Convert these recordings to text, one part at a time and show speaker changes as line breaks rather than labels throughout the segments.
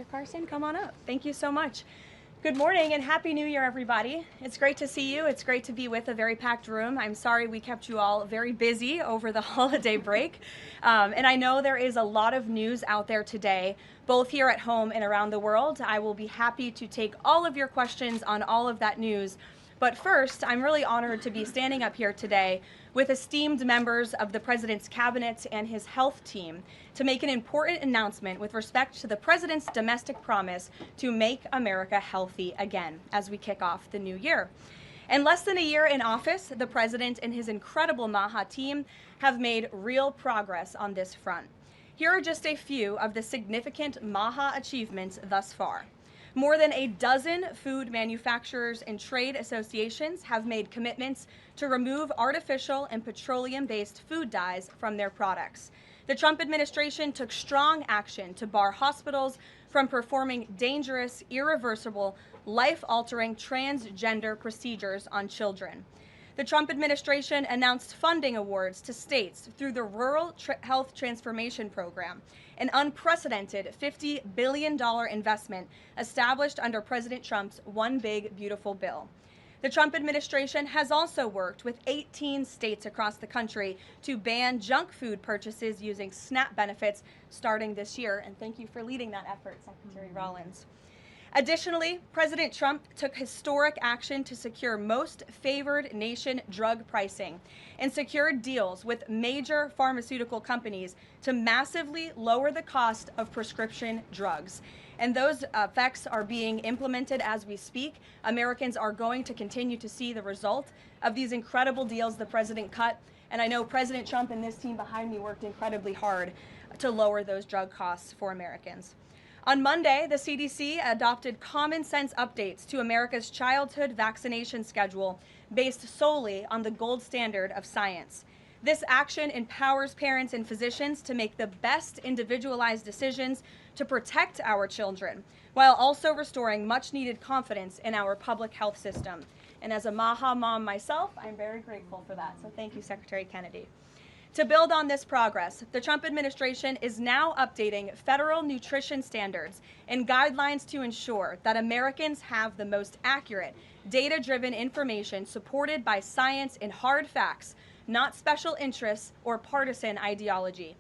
Dr. Carson, come on up. Thank you so much. Good morning and Happy New Year, everybody. It's great to see you. It's great to be with a very packed room. I'm sorry we kept you all very busy over the holiday break. And I know there is a lot of news out there today, both here at home and around the world. I will be happy to take all of your questions on all of that news. But first, I'm really honored to be standing up here today with esteemed members of the President's Cabinet and his health team to make an important announcement with respect to the President's domestic promise to make America healthy again as we kick off the new year. In less than a year in office, the President and his incredible MAHA team have made real progress on this front. Here are just a few of the significant MAHA achievements thus far. More than a dozen food manufacturers and trade associations have made commitments to remove artificial and petroleum-based food dyes from their products. The Trump administration took strong action to bar hospitals from performing dangerous, irreversible, life-altering transgender procedures on children. The Trump administration announced funding awards to states through the Rural Health Transformation Program, an unprecedented $50 billion investment established under President Trump's One Big Beautiful Bill. The Trump administration has also worked with 18 states across the country to ban junk food purchases using SNAP benefits starting this year. And thank you for leading that effort, Secretary Rollins. Additionally, President Trump took historic action to secure most favored nation drug pricing and secured deals with major pharmaceutical companies to massively lower the cost of prescription drugs. And those effects are being implemented as we speak. Americans are going to continue to see the result of these incredible deals the president cut. And I know President Trump and this team behind me worked incredibly hard to lower those drug costs for Americans. On Monday, the CDC adopted common sense updates to America's childhood vaccination schedule based solely on the gold standard of science. This action empowers parents and physicians to make the best individualized decisions to protect our children, while also restoring much needed confidence in our public health system. And as a MAHA mom myself, I'm very grateful for that. So thank you, Secretary Kennedy. To build on this progress, the Trump administration is now updating federal nutrition standards and guidelines to ensure that Americans have the most accurate, data-driven information supported by science and hard facts, not special interests or partisan ideology.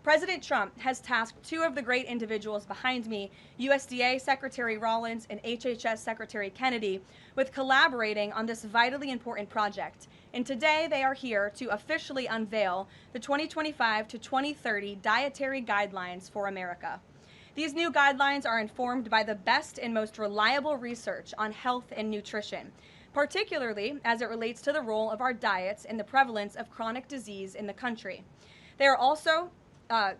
President Trump has tasked two of the great individuals behind me, USDA Secretary Rollins and HHS Secretary Kennedy, with collaborating on this vitally important project. And today they are here to officially unveil the 2025 to 2030 dietary guidelines for America. These new guidelines are informed by the best and most reliable research on health and nutrition, particularly as it relates to the role of our diets and the prevalence of chronic disease in the country. They are also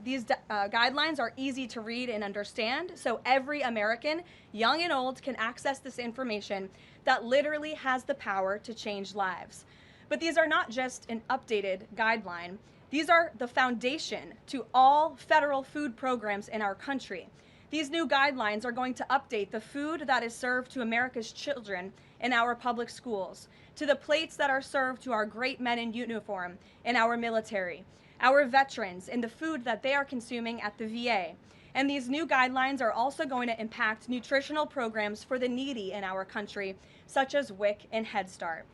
These guidelines are easy to read and understand, so every American, young and old, can access this information that literally has the power to change lives. But these are not just an updated guideline. These are the foundation to all federal food programs in our country. These new guidelines are going to update the food that is served to America's children in our public schools, to the plates that are served to our great men in uniform in our military, our veterans, and the food that they are consuming at the VA. And these new guidelines are also going to impact nutritional programs for the needy in our country, such as WIC and Head Start.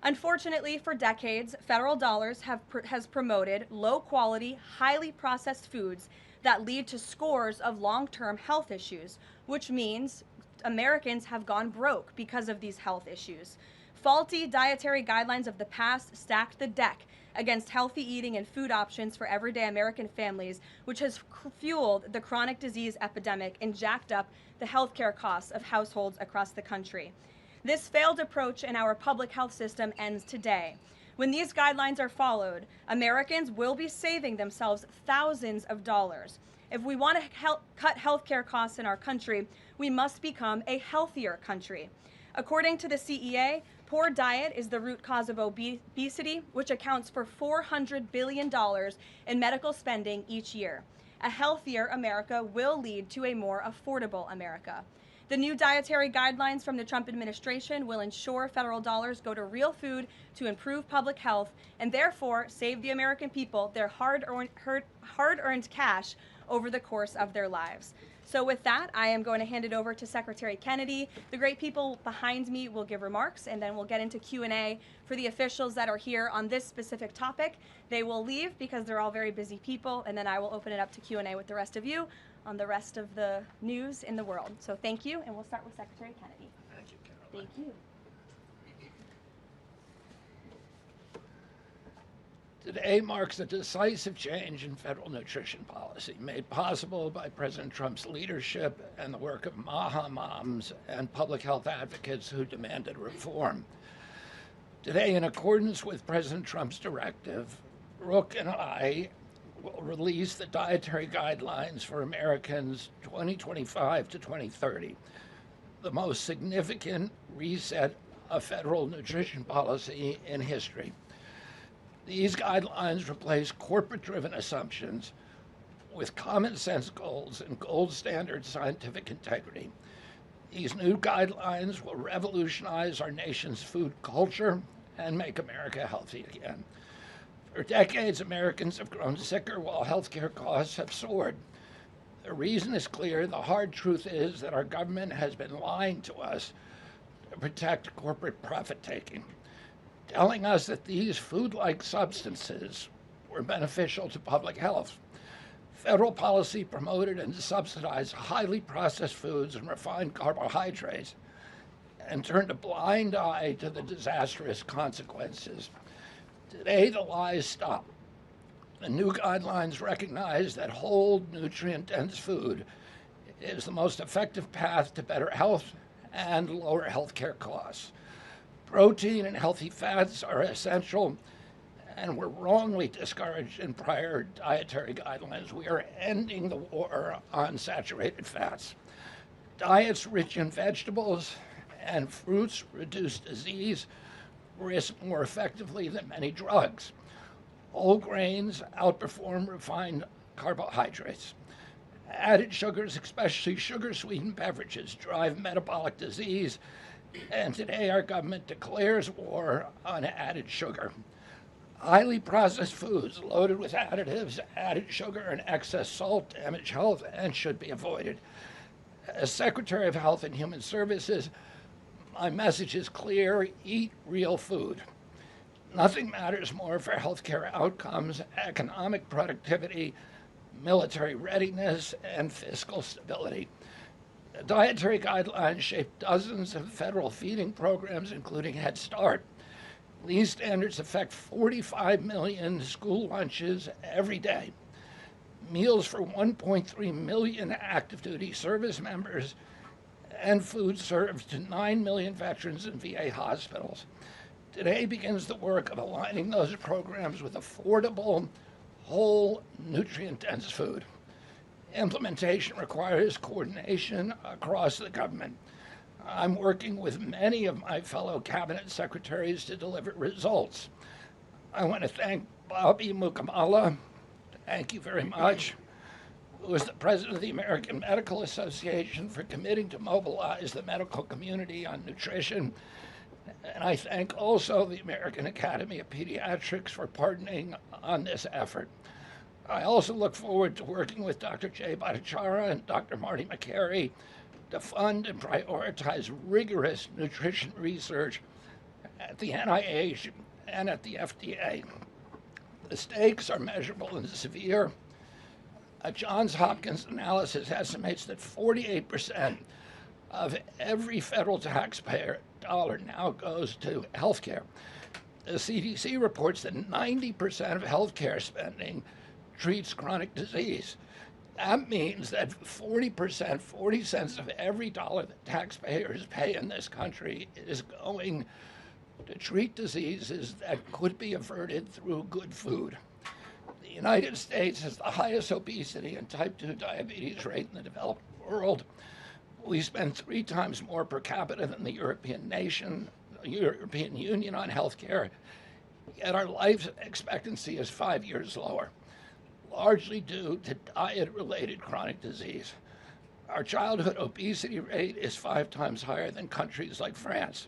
Unfortunately, for decades, federal dollars has promoted low-quality, highly processed foods that lead to scores of long-term health issues, which means Americans have gone broke because of these health issues. Faulty dietary guidelines of the past stacked the deck against healthy eating and food options for everyday American families, which has fueled the chronic disease epidemic and jacked up the healthcare costs of households across the country. This failed approach in our public health system ends today. When these guidelines are followed, Americans will be saving themselves thousands of dollars. If we want to cut healthcare costs in our country, we must become a healthier country. According to the CEA, poor diet is the root cause of obesity, which accounts for $400 billion in medical spending each year. A healthier America will lead to a more affordable America. The new dietary guidelines from the Trump administration will ensure federal dollars go to real food to improve public health and therefore save the American people their hard-earned cash over the course of their lives. So with that, I am going to hand it over to Secretary Kennedy. The great people behind me will give remarks, and then we'll get into Q&A for the officials that are here on this specific topic. They will leave because they're all very busy people, and then I will open it up to Q&A with the rest of you on the rest of the news in the world. So thank you, and we'll start with Secretary Kennedy.
Thank you, Karoline.
Thank you.
Today marks a decisive change in federal nutrition policy, made possible by President Trump's leadership and the work of MAHA moms and public health advocates who demanded reform. Today, in accordance with President Trump's directive, Brooke and I will release the dietary guidelines for Americans 2025 to 2030, the most significant reset of federal nutrition policy in history. These guidelines replace corporate-driven assumptions with common-sense goals and gold standard scientific integrity. These new guidelines will revolutionize our nation's food culture and make America healthy again. For decades, Americans have grown sicker while healthcare costs have soared. The reason is clear. The hard truth is that our government has been lying to us to protect corporate profit-taking, telling us that these food-like substances were beneficial to public health. Federal policy promoted and subsidized highly processed foods and refined carbohydrates and turned a blind eye to the disastrous consequences. Today, the lies stop. The new guidelines recognize that whole, nutrient-dense food is the most effective path to better health and lower healthcare costs. Protein and healthy fats are essential and were wrongly discouraged in prior dietary guidelines. We are ending the war on saturated fats. Diets rich in vegetables and fruits reduce disease risk more effectively than many drugs. Whole grains outperform refined carbohydrates. Added sugars, especially sugar-sweetened beverages, drive metabolic disease, and today our government declares war on added sugar. Highly processed foods loaded with additives, added sugar, and excess salt damage health and should be avoided. As Secretary of Health and Human Services, my message is clear: eat real food. Nothing matters more for healthcare outcomes, economic productivity, military readiness, and fiscal stability. The dietary guidelines shape dozens of federal feeding programs, including Head Start. These standards affect 45 million school lunches every day, meals for 1.3 million active duty service members, and food served to 9 million veterans in VA hospitals. Today begins the work of aligning those programs with affordable, whole, nutrient-dense food. Implementation requires coordination across the government. I'm working with many of my fellow cabinet secretaries to deliver results. I want to thank Bobby Mukamala, thank you very much, who is the president of the American Medical Association, for committing to mobilize the medical community on nutrition. And I thank also the American Academy of Pediatrics for partnering on this effort. I also look forward to working with Dr. Jay Bhattacharya and Dr. Marty McCary to fund and prioritize rigorous nutrition research at the NIH and at the FDA. The stakes are measurable and severe. A Johns Hopkins analysis estimates that 48% of every federal taxpayer dollar now goes to healthcare. The CDC reports that 90% of healthcare spending treats chronic disease. That means that 40%, 40 cents of every dollar that taxpayers pay in this country is going to treat diseases that could be averted through good food. The United States has the highest obesity and type 2 diabetes rate in the developed world. We spend 3 times more per capita than the European Union on healthcare, yet our life expectancy is 5 years lower, largely due to diet-related chronic disease. Our childhood obesity rate is 5 times higher than countries like France.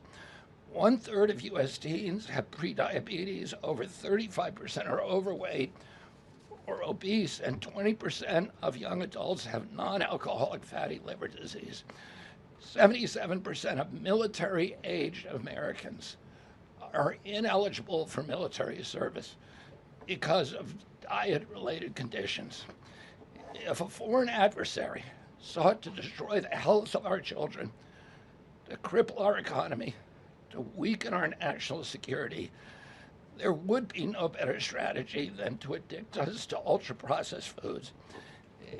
1/3 of U.S. teens have prediabetes, over 35% are overweight, or obese, and 20% of young adults have non-alcoholic fatty liver disease. 77% of military-aged Americans are ineligible for military service because of diet-related conditions. If a foreign adversary sought to destroy the health of our children, to cripple our economy, to weaken our national security, there would be no better strategy than to addict us to ultra-processed foods.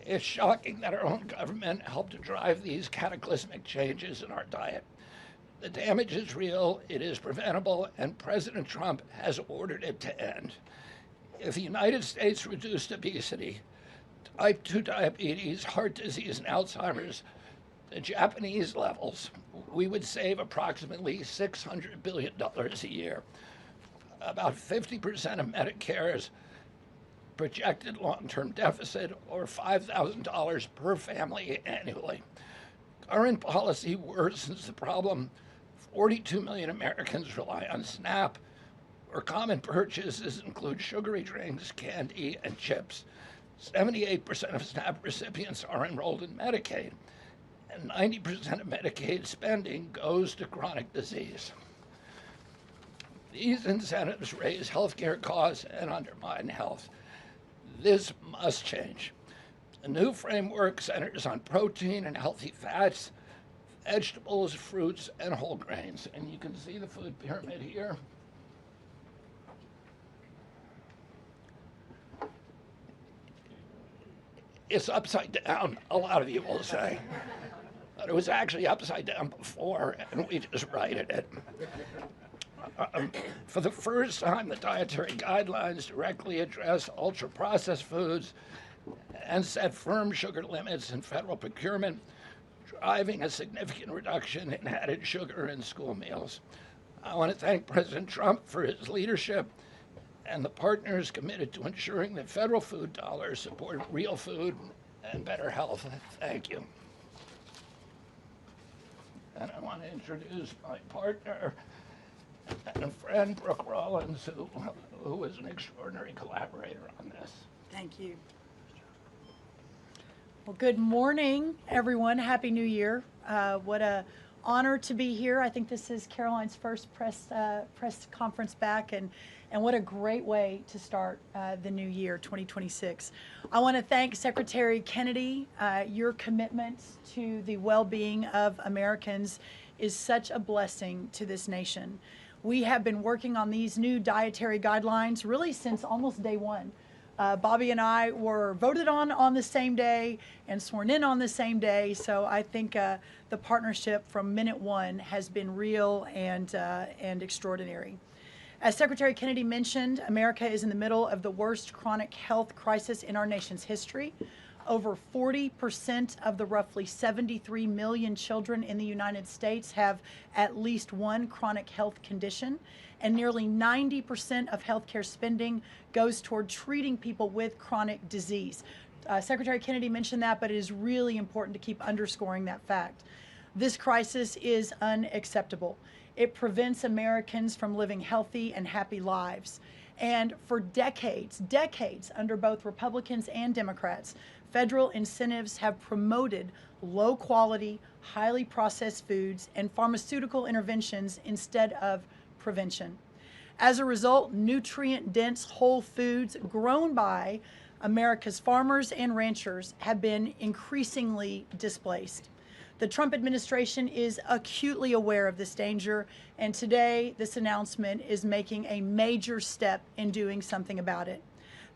It's shocking that our own government helped to drive these cataclysmic changes in our diet. The damage is real, it is preventable, and President Trump has ordered it to end. If the United States reduced obesity, type 2 diabetes, heart disease, and Alzheimer's to Japanese levels, we would save approximately $600 billion a year. About 50% of Medicare's projected long-term deficit, or $5,000 per family annually. Current policy worsens the problem. 42 million Americans rely on SNAP, where common purchases include sugary drinks, candy, and chips. 78% of SNAP recipients are enrolled in Medicaid, and 90% of Medicaid spending goes to chronic disease. These incentives raise healthcare costs and undermine health. This must change. The new framework centers on protein and healthy fats, vegetables, fruits, and whole grains. And you can see the food pyramid here. It's upside down, a lot of you will say. But it was actually upside down before, and we just righted it. For the first time, the dietary guidelines directly address ultra-processed foods and set firm sugar limits in federal procurement, driving a significant reduction in added sugar in school meals. I want to thank President Trump for his leadership and the partners committed to ensuring that federal food dollars support real food and better health. Thank you. And I want to introduce my partner and friend, Brooke Rollins, who is an extraordinary collaborator on this.
Thank you. Well, good morning, everyone. Happy New Year. What a honor to be here. I think this is Karoline's first press conference back, and what a great way to start the new year, 2026. I want to thank Secretary Kennedy. Your commitment to the well-being of Americans is such a blessing to this nation. We have been working on these new dietary guidelines really since almost day one. Bobby and I were voted on the same day and sworn in on the same day. So I think the partnership from minute one has been real and extraordinary. As Secretary Kennedy mentioned, America is in the middle of the worst chronic health crisis in our nation's history. Over 40% of the roughly 73 million children in the United States have at least one chronic health condition, and nearly 90% of healthcare spending goes toward treating people with chronic disease. Secretary Kennedy mentioned that, but it is really important to keep underscoring that fact. This crisis is unacceptable. It prevents Americans from living healthy and happy lives. And for decades under both Republicans and Democrats, federal incentives have promoted low quality, highly processed foods and pharmaceutical interventions instead of prevention. As a result, nutrient-dense whole foods grown by America's farmers and ranchers have been increasingly displaced. The Trump administration is acutely aware of this danger, and today this announcement is making a major step in doing something about it.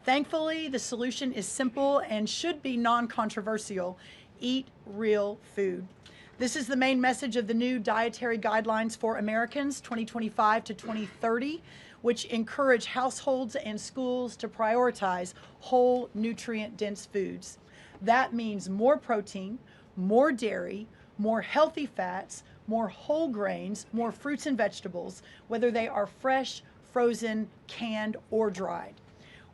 Thankfully, the solution is simple and should be non-controversial. Eat real food. This is the main message of the new Dietary Guidelines for Americans 2025 to 2030, which encourage households and schools to prioritize whole, nutrient-dense foods. That means more protein, more dairy, more healthy fats, more whole grains, more fruits and vegetables, whether they are fresh, frozen, canned, or dried.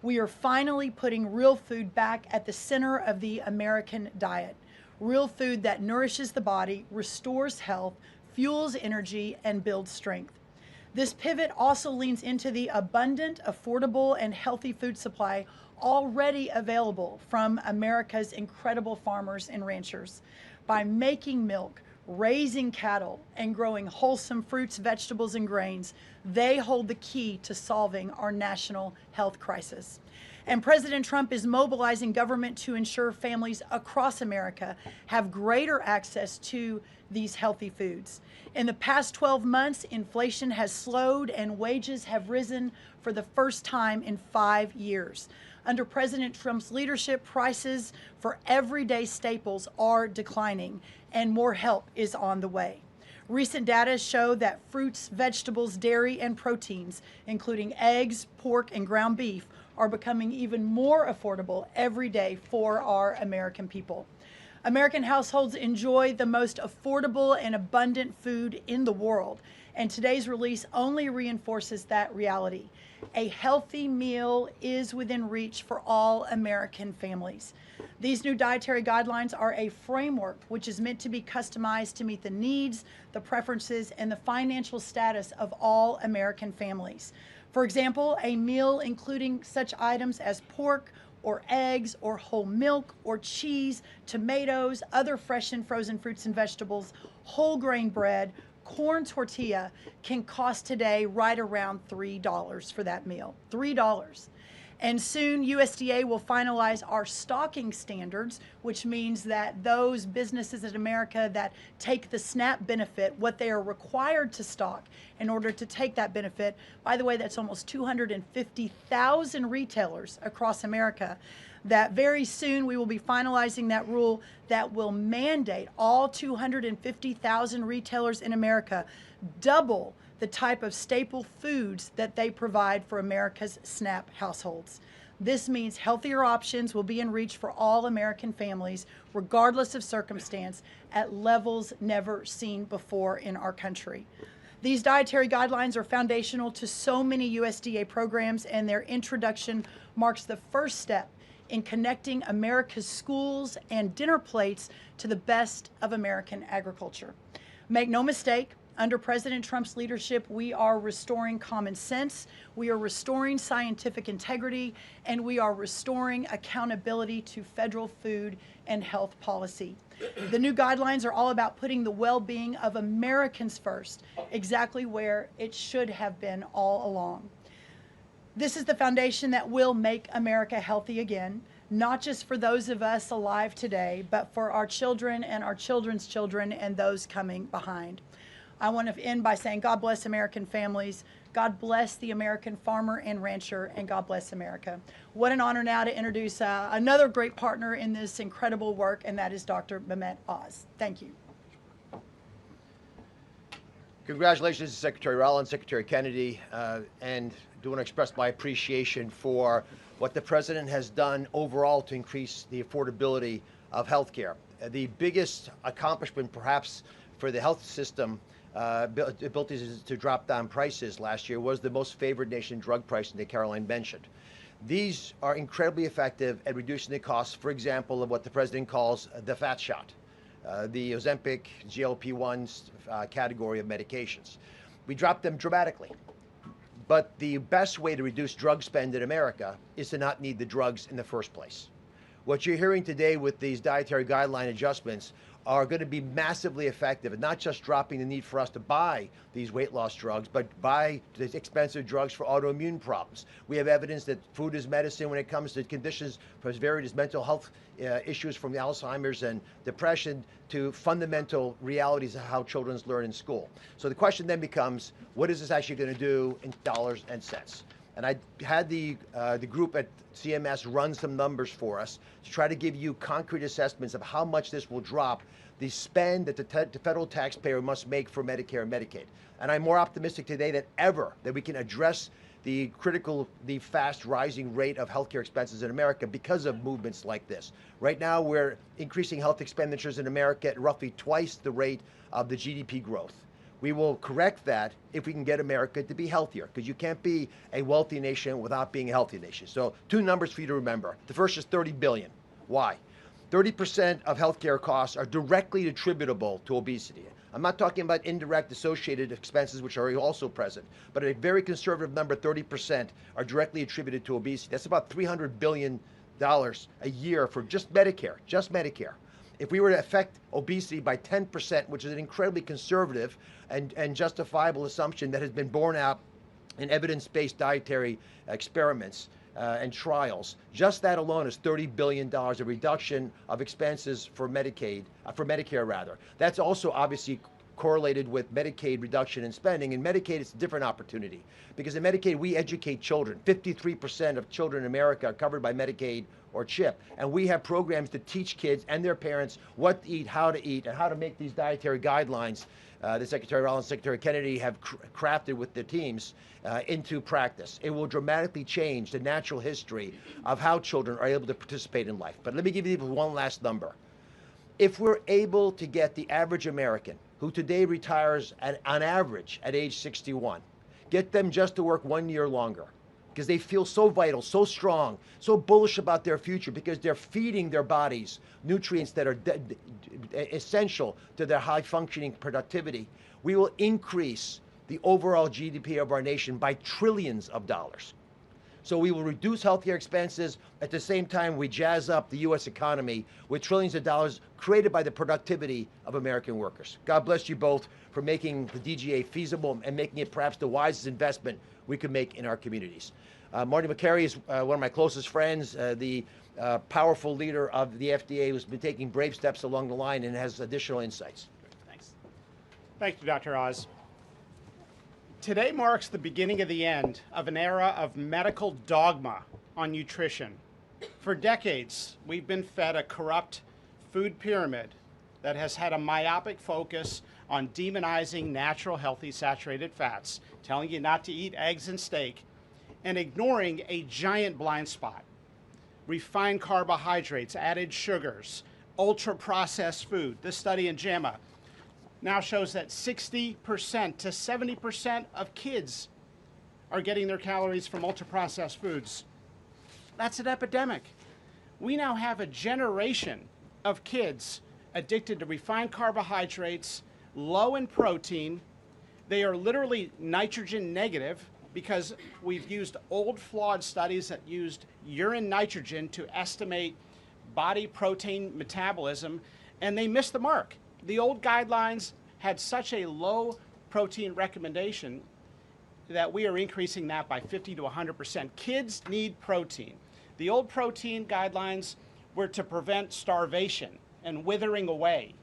We are finally putting real food back at the center of the American diet. Real food that nourishes the body, restores health, fuels energy, and builds strength. This pivot also leans into the abundant, affordable, and healthy food supply already available from America's incredible farmers and ranchers. By making milk, raising cattle, and growing wholesome fruits, vegetables, and grains, they hold the key to solving our national health crisis. And President Trump is mobilizing government to ensure families across America have greater access to these healthy foods. In the past 12 months, inflation has slowed and wages have risen for the first time in 5 years. Under President Trump's leadership, prices for everyday staples are declining and more help is on the way. Recent data show that fruits, vegetables, dairy, and proteins, including eggs, pork, and ground beef, are becoming even more affordable every day for our American people. American households enjoy the most affordable and abundant food in the world, and today's release only reinforces that reality. A healthy meal is within reach for all American families. These new dietary guidelines are a framework which is meant to be customized to meet the needs, the preferences, and the financial status of all American families. For example, a meal including such items as pork or eggs or whole milk or cheese, tomatoes, other fresh and frozen fruits and vegetables, whole grain bread, corn tortilla can cost today right around $3 for that meal. $3. And soon USDA will finalize our stocking standards, which means that those businesses in America that take the SNAP benefit, what they are required to stock in order to take that benefit. By the way, that's almost 250,000 retailers across America. That very soon we will be finalizing that rule that will mandate all 250,000 retailers in America double the type of staple foods that they provide for America's SNAP households. This means healthier options will be in reach for all American families, regardless of circumstance, at levels never seen before in our country. These dietary guidelines are foundational to so many USDA programs, and their introduction marks the first step in connecting America's schools and dinner plates to the best of American agriculture. Make no mistake, under President Trump's leadership, we are restoring common sense, we are restoring scientific integrity, and we are restoring accountability to federal food and health policy. The new guidelines are all about putting the well-being of Americans first, exactly where it should have been all along. This is the foundation that will make America healthy again, not just for those of us alive today, but for our children and our children's children and those coming behind. I want to end by saying God bless American families, God bless the American farmer and rancher, and God bless America. What an honor now to introduce another great partner in this incredible work, and that is Dr. Mehmet Oz. Thank you.
Congratulations to Secretary Rollins, Secretary Kennedy, and do want to express my appreciation for what the President has done overall to increase the affordability of health care. The biggest accomplishment perhaps for the health system abilities to drop down prices last year was the most favored nation drug pricing that Karoline mentioned. These are incredibly effective at reducing the costs, for example, of what the President calls the fat shot, the Ozempic, GLP-1s category of medications. We dropped them dramatically. But the best way to reduce drug spend in America is to not need the drugs in the first place. What you're hearing today with these dietary guideline adjustments are going to be massively effective, and not just dropping the need for us to buy these weight loss drugs, but buy these expensive drugs for autoimmune problems. We have evidence that food is medicine when it comes to conditions from various mental health issues, from Alzheimer's and depression to fundamental realities of how children learn in school. So the question then becomes, what is this actually going to do in dollars and cents? And I had the group at CMS run some numbers for us to try to give you concrete assessments of how much this will drop the spend that the federal taxpayer must make for Medicare and Medicaid. And I'm more optimistic today than ever that we can address the fast rising rate of healthcare expenses in America because of movements like this. Right now, we're increasing health expenditures in America at roughly twice the rate of the GDP growth. We will correct that if we can get America to be healthier, because you can't be a wealthy nation without being a healthy nation. So 2 numbers for you to remember. The first is 30 billion. Why? 30% of healthcare costs are directly attributable to obesity. I'm not talking about indirect associated expenses, which are also present, but a very conservative number, 30%, are directly attributed to obesity. That's about $300 billion a year for just Medicare, If we were to affect obesity by 10%, which is an incredibly conservative and justifiable assumption that has been borne out in evidence-based dietary experiments and trials, just that alone is $30 billion of reduction of expenses for Medicare rather. That's also obviously correlated with Medicaid reduction in spending. In Medicaid, it's a different opportunity because in Medicaid, we educate children. 53% of children in America are covered by Medicaid or CHIP. And we have programs to teach kids and their parents what to eat, and how to make these dietary guidelines that Secretary Rollins and Secretary Kennedy have crafted with their teams into practice. It will dramatically change the natural history of how children are able to participate in life. But let me give you one last number. If we're able to get the average American, who today retires on average at age 61, get them just to work 1 year longer, because they feel so vital, so strong, so bullish about their future, because they're feeding their bodies nutrients that are essential to their high-functioning productivity, we will increase the overall GDP of our nation by trillions of dollars. So we will reduce healthcare expenses. At the same time, we jazz up the U.S. economy with trillions of dollars created by the productivity of American workers. God bless you both for making the DGA feasible and making it perhaps the wisest investment we could make in our communities. Marty McCary is one of my closest friends, the powerful leader of the FDA who's been taking brave steps along the line and has additional insights.
Thanks. Thank you, Dr. Oz. Today marks the beginning of the end of an era of medical dogma on nutrition. For decades, we've been fed a corrupt food pyramid that has had a myopic focus on demonizing natural, healthy, saturated fats, telling you not to eat eggs and steak, and ignoring a giant blind spot: refined carbohydrates, added sugars, ultra-processed food. This study in JAMA now shows that 60% to 70% of kids are getting their calories from ultra-processed foods. That's an epidemic. We now have a generation of kids addicted to refined carbohydrates, low in protein. They are literally nitrogen negative because we've used old flawed studies that used urine nitrogen to estimate body protein metabolism, and they missed the mark. The old guidelines had such a low protein recommendation that we are increasing that by 50 to 100%. Kids need protein. The old protein guidelines were to prevent starvation and withering away.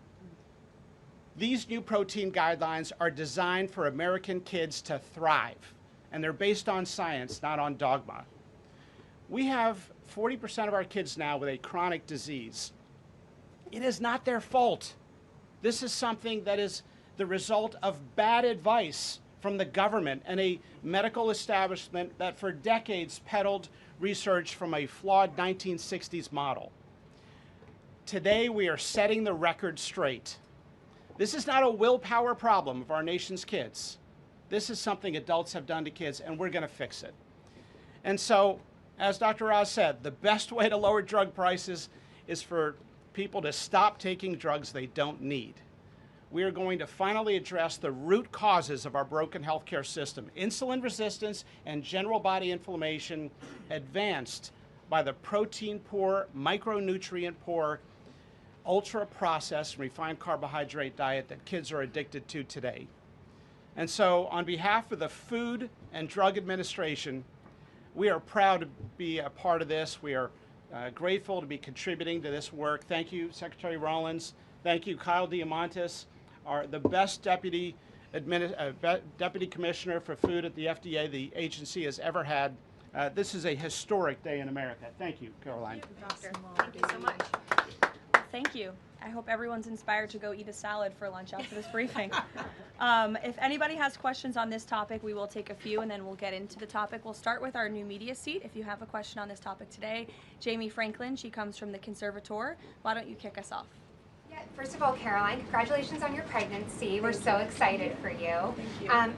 These new protein guidelines are designed for American kids to thrive, and they're based on science, not on dogma. We have 40% of our kids now with a chronic disease. It is not their fault. This is something that is the result of bad advice from the government and a medical establishment that for decades peddled research from a flawed 1960s model. Today, we are setting the record straight. This is not a willpower problem of our nation's kids. This is something adults have done to kids, and we're going to fix it. And so, as Dr. Oz said, the best way to lower drug prices is for people to stop taking drugs they don't need. We are going to finally address the root causes of our broken healthcare system: insulin resistance and general body inflammation, advanced by the protein-poor, micronutrient-poor, ultra-processed, refined carbohydrate diet that kids are addicted to today. And so, on behalf of the Food and Drug Administration, we are proud to be a part of this. We are grateful to be contributing to this work. Thank you, Secretary Rollins. Thank you, Kyle Diamantis, the best deputy commissioner for food at the FDA the agency has ever had. This is a historic day in America. Thank you, Karoline.
Doctor, thank you so much. Thank you. I hope everyone's inspired to go eat a salad for lunch after this briefing. If anybody has questions on this topic, we will take a few and then we'll get into the topic. We'll start with our new media seat. If you have a question on this topic today, Jamie Franklin, she comes from the Conservator. Why don't you kick us off?
Yeah, first of all, Karoline, congratulations on your pregnancy. We're so excited for you.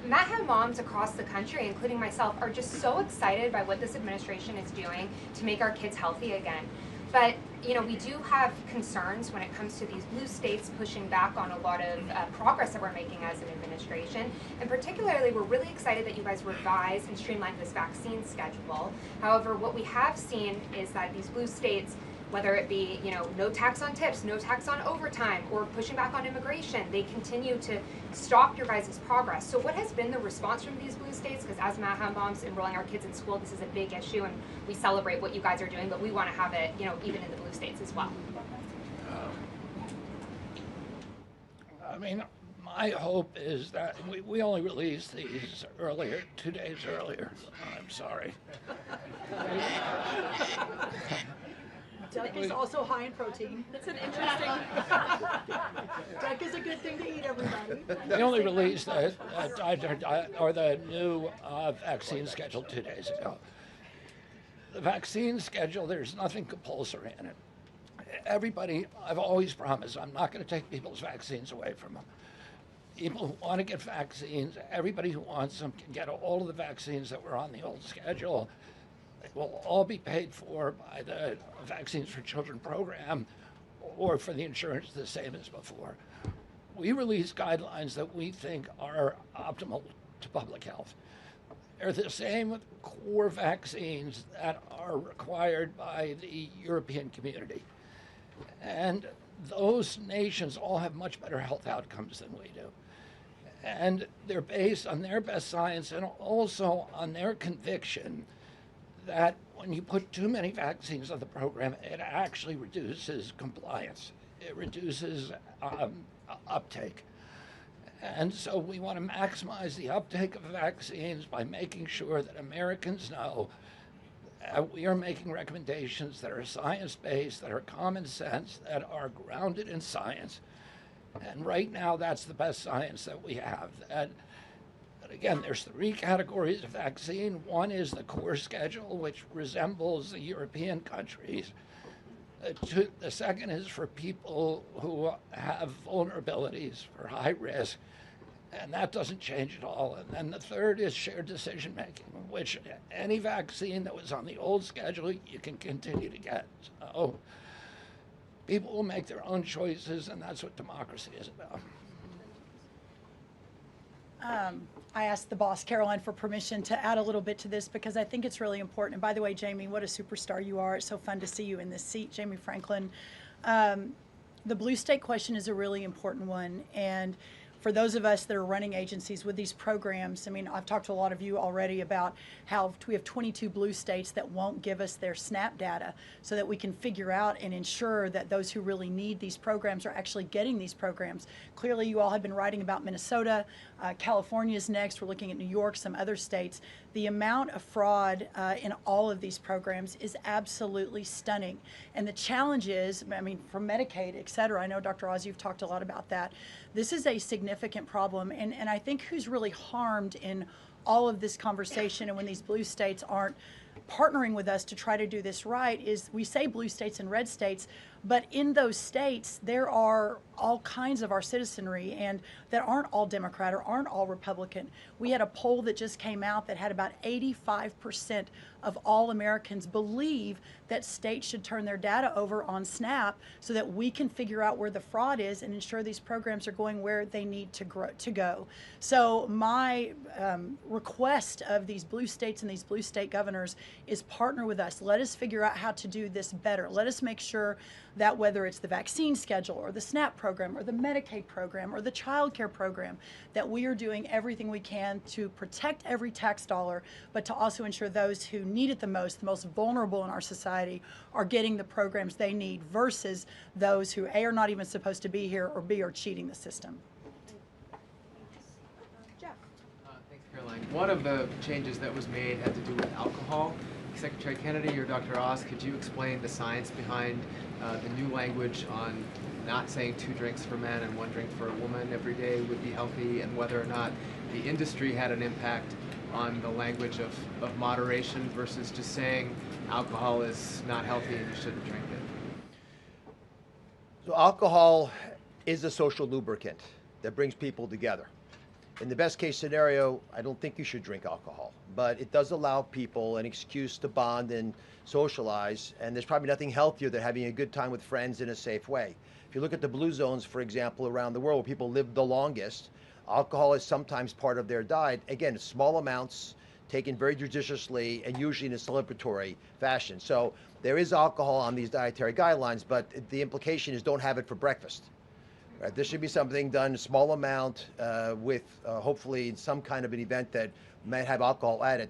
Matt and moms across the country, including myself, are just so excited by what this administration is doing to make our kids healthy again. But we do have concerns when it comes to these blue states pushing back on a lot of progress that we're making as an administration. And particularly, we're really excited that you guys revised and streamlined this vaccine schedule. However, what we have seen is that these blue states, whether it be no tax on tips, no tax on overtime, or pushing back on immigration, they continue to stop your guys' progress. So what has been the response from these blue states? Because as Maha moms enrolling our kids in school, this is a big issue, and we celebrate what you guys are doing, but we want to have it even in the blue states as well.
I mean, my hope is that we only released these earlier, 2 days earlier. I'm sorry.
Duck is also high in protein.
It's an interesting.
Duck is a good thing to eat, everybody.
We only released the new vaccine schedule 2 days ago. The vaccine schedule, there's nothing compulsory in it. Everybody, I've always promised, I'm not going to take people's vaccines away from them. People who want to get vaccines, everybody who wants them can get all of the vaccines that were on the old schedule. They will all be paid for by the Vaccines for Children program or for the insurance the same as before. We release guidelines that we think are optimal to public health. They're the same with core vaccines that are required by the European community. And those nations all have much better health outcomes than we do. And they're based on their best science and also on their conviction that when you put too many vaccines on the program, it actually reduces compliance. It reduces uptake. And so we want to maximize the uptake of vaccines by making sure that Americans know we are making recommendations that are science-based, that are common sense, that are grounded in science. And right now, that's the best science that we have. And again, there's 3 categories of vaccine. One is the core schedule, which resembles the European countries. The second is for people who have vulnerabilities, for high risk, and that doesn't change at all. And then the third is shared decision making, which any vaccine that was on the old schedule, you can continue to get. So people will make their own choices, and that's what democracy is about.
I asked the boss, Karoline, for permission to add a little bit to this because I think it's really important. And by the way, Jamie, what a superstar you are. It's so fun to see you in this seat, Jamie Franklin. The blue state question is a really important one. And for those of us that are running agencies with these programs, I mean, I've talked to a lot of you already about how we have 22 blue states that won't give us their SNAP data so that we can figure out and ensure that those who really need these programs are actually getting these programs. Clearly, you all have been writing about Minnesota. California's next. We're looking at New York, some other states. The amount of fraud in all of these programs is absolutely stunning. And the challenge is, I mean, from Medicaid, et cetera, I know, Dr. Oz, you've talked a lot about that. This is a significant problem. And I think who's really harmed in all of this conversation and when these blue states aren't partnering with us to try to do this right is we say blue states and red states, but in those states, there are all kinds of our citizenry and that aren't all Democrat or aren't all Republican. We had a poll that just came out that had about 85% of all Americans believe that states should turn their data over on SNAP so that we can figure out where the fraud is and ensure these programs are going where they need to go. So my request of these blue states and these blue state governors is partner with us. Let us figure out how to do this better. Let us make sure that whether it's the vaccine schedule or the SNAP program or the Medicaid program or the child care program, that we are doing everything we can to protect every tax dollar, but to also ensure those who need it the most vulnerable in our society, are getting the programs they need versus those who A, are not even supposed to be here, or B, are cheating the system.
Jeff.
Thanks, Caroline. One of the changes that was made had to do with alcohol. Secretary Kennedy or Dr. Oz, could you explain the science behind the new language on not saying 2 drinks for men and 1 drink for a woman every day would be healthy, and whether or not the industry had an impact on the language of moderation versus just saying alcohol is not healthy and you shouldn't drink it?
So alcohol is a social lubricant that brings people together. In the best case scenario, I don't think you should drink alcohol, but it does allow people an excuse to bond and socialize, and there's probably nothing healthier than having a good time with friends in a safe way. If you look at the blue zones, for example, around the world where people live the longest, alcohol is sometimes part of their diet. Again, small amounts, taken very judiciously and usually in a celebratory fashion. So there is alcohol on these dietary guidelines, but the implication is don't have it for breakfast. Right? This should be something done in a small amount with hopefully some kind of an event that might have alcohol added.